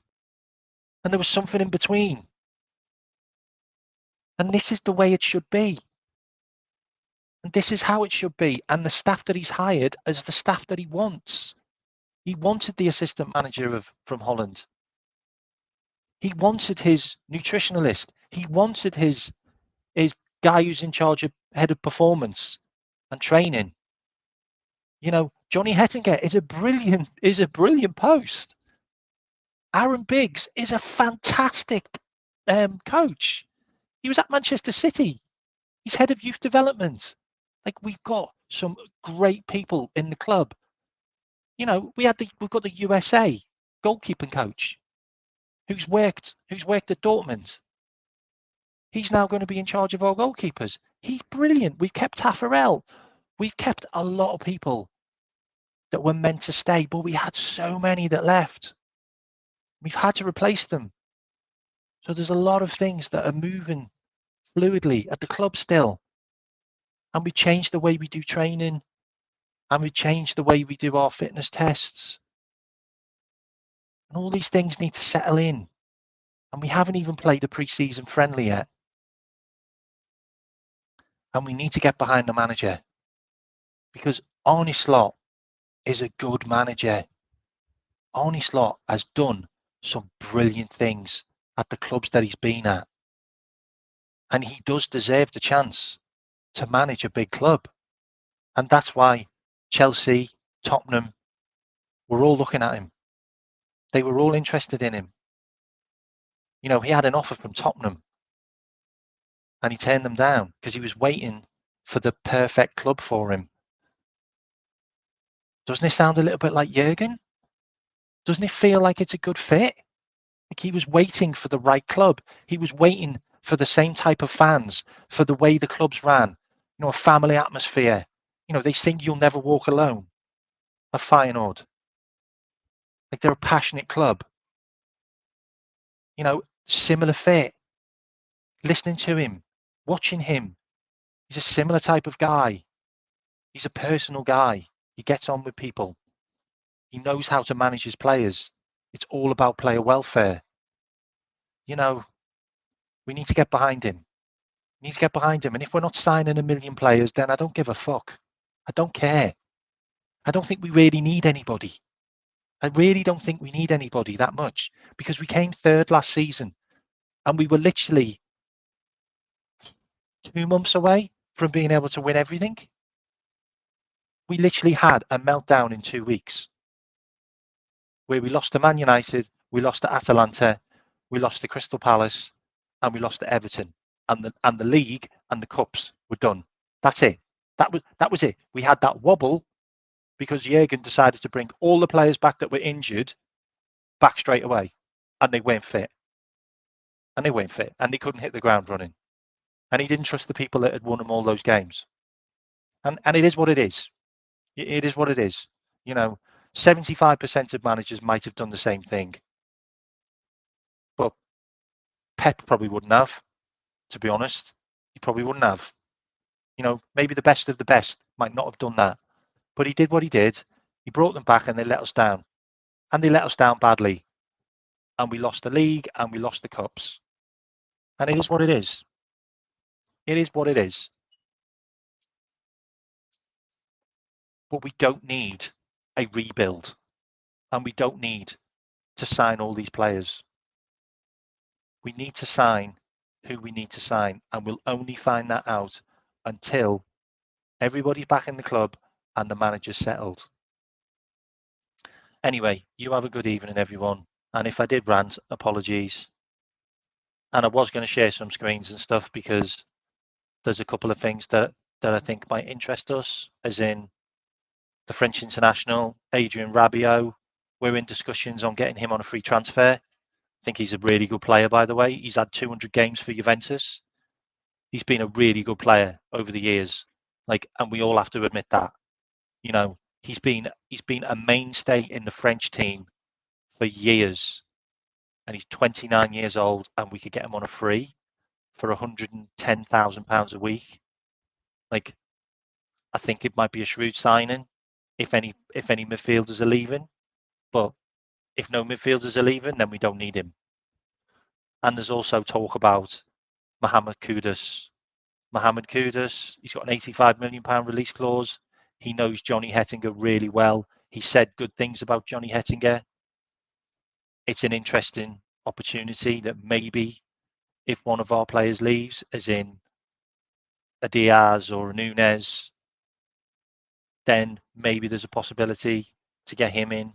And there was something in between. And this is the way it should be. And this is how it should be. And the staff that he's hired is the staff that he wants. He wanted the assistant manager from Holland. He wanted his nutritionalist. He wanted his guy who's in charge of head of performance and training. You know, Johnny Hettinger is a brilliant post. Aaron Biggs is a fantastic coach. He was at Manchester City. He's head of youth development. Like we've got some great people in the club. You know, we've got the USA goalkeeping coach who's worked at Dortmund. He's now going to be in charge of our goalkeepers. He's brilliant. We've kept Taffarel. We've kept a lot of people that were meant to stay, but we had so many that left. We've had to replace them. So there's a lot of things that are moving fluidly at the club still. And we changed the way we do training, and we changed the way we do our fitness tests. And all these things need to settle in. And we haven't even played a pre-season friendly yet. And we need to get behind the manager, because Arne Slot is a good manager. Arne Slot has done some brilliant things at the clubs that he's been at. And he does deserve the chance to manage a big club. And that's why Chelsea, Tottenham were all looking at him. They were all interested in him. You know, he had an offer from Tottenham and he turned them down because he was waiting for the perfect club for him. Doesn't it sound a little bit like Jurgen? Doesn't it feel like it's a good fit? Like he was waiting for the right club. He was waiting for the same type of fans, for the way the clubs ran. You know, a family atmosphere. You know, they sing "You'll Never Walk Alone" at Feyenoord. Like they're a passionate club. You know, similar fit. Listening to him, watching him. He's a similar type of guy. He's a personal guy. He gets on with people. He knows how to manage his players. It's all about player welfare. You know, we need to get behind him. We need to get behind him. And if we're not signing 1 million players, then I don't give a fuck. I don't care. I don't think we really need anybody. I really don't think we need anybody that much, because we came third last season and we were literally 2 months away from being able to win everything. We literally had a meltdown in 2 weeks where we lost to Man United, we lost to Atalanta, we lost to Crystal Palace, and we lost to Everton. And the league and the cups were done. That's it. That was it. We had that wobble because Jurgen decided to bring all the players back that were injured back straight away, and they weren't fit. And they couldn't hit the ground running. And he didn't trust the people that had won them all those games. And it is what it is. It is what it is. You know, 75% of managers might have done the same thing, but Pep probably wouldn't have, to be honest. He probably wouldn't have. You know, maybe the best of the best might not have done that, but he did what he did. He brought them back and they let us down. And they let us down badly. And we lost the league and we lost the cups. And it is what it is. It is what it is. But we don't need a rebuild. And we don't need to sign all these players. We need to sign who we need to sign. And we'll only find that out until everybody's back in the club and the manager's settled. Anyway, you have a good evening, everyone. And if I did rant, apologies. And I was going to share some screens and stuff because there's a couple of things that I think might interest us, as in the French international, Adrien Rabiot. We're in discussions on getting him on a free transfer. I think he's a really good player, by the way. He's had 200 games for Juventus. He's been a really good player over the years. Like, and we all have to admit that. You know, he's been a mainstay in the French team for years. And he's 29 years old, and we could get him on a free for £110,000 a week. Like, I think it might be a shrewd signing if any midfielders are leaving. But if no midfielders are leaving, then we don't need him. And there's also talk about Mohamed Kudus. Mohamed Kudus, he's got an £85 million release clause. He knows Johnny Hettinger really well. He said good things about Johnny Hettinger. It's an interesting opportunity that maybe if one of our players leaves, as in a Diaz or a Nunez, then maybe there's a possibility to get him in,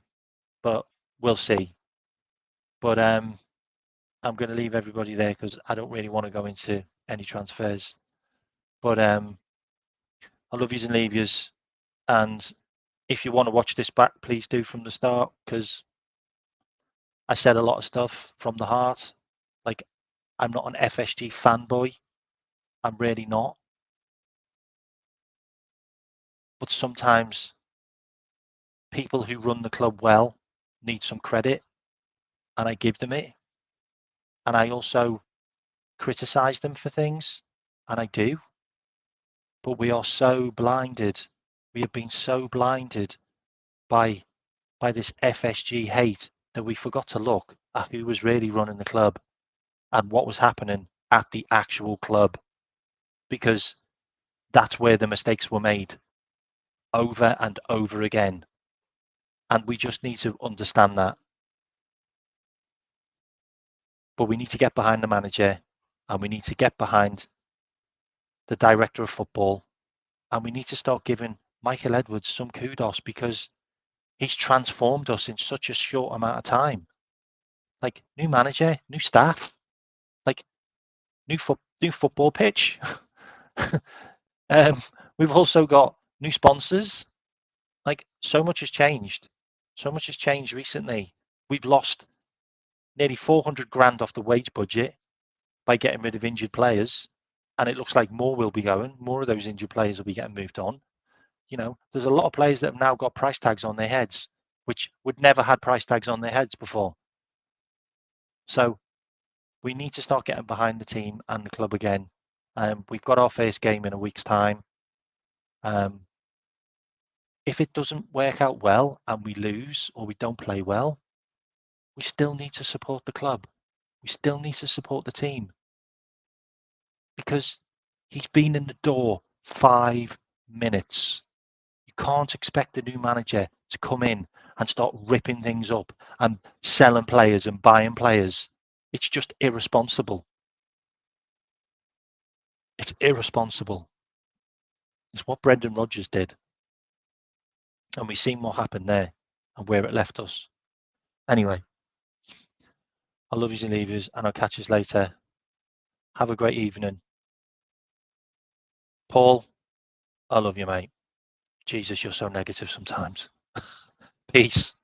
but we'll see. But I'm going to leave everybody there because I don't really want to go into any transfers. But I love yous and leave yous. And if you want to watch this back, please do from the start, because I said a lot of stuff from the heart. Like, I'm not an FSG fanboy. I'm really not. But sometimes people who run the club well need some credit, and I give them it. And I also criticize them for things, and I do. But we are so blinded. We have been so blinded by this FSG hate that we forgot to look at who was really running the club and what was happening at the actual club, because that's where the mistakes were made over and over again. And we just need to understand that. But we need to get behind the manager, and we need to get behind the director of football, and we need to start giving Michael Edwards some kudos, because he's transformed us in such a short amount of time. Like, new manager, new staff, like new football pitch. We've also got new sponsors. Like, so much has changed. So much has changed recently. We've lost nearly 400 grand off the wage budget by getting rid of injured players, and it looks like more will be going. More of those injured players will be getting moved on. You know, there's a lot of players that have now got price tags on their heads, which would never had price tags on their heads before. So we need to start getting behind the team and the club again. We've got our first game in a week's time. If it doesn't work out well and we lose or we don't play well, we still need to support the club. We still need to support the team, because he's been in the door 5 minutes. You can't expect a new manager to come in and start ripping things up and selling players and buying players. It's just irresponsible. It's irresponsible. It's what Brendan Rodgers did. And we've seen what happened there and where it left us. Anyway, I love yous and leave yous, and I'll catch yous later. Have a great evening. Paul, I love you, mate. Jesus, you're so negative sometimes. Peace.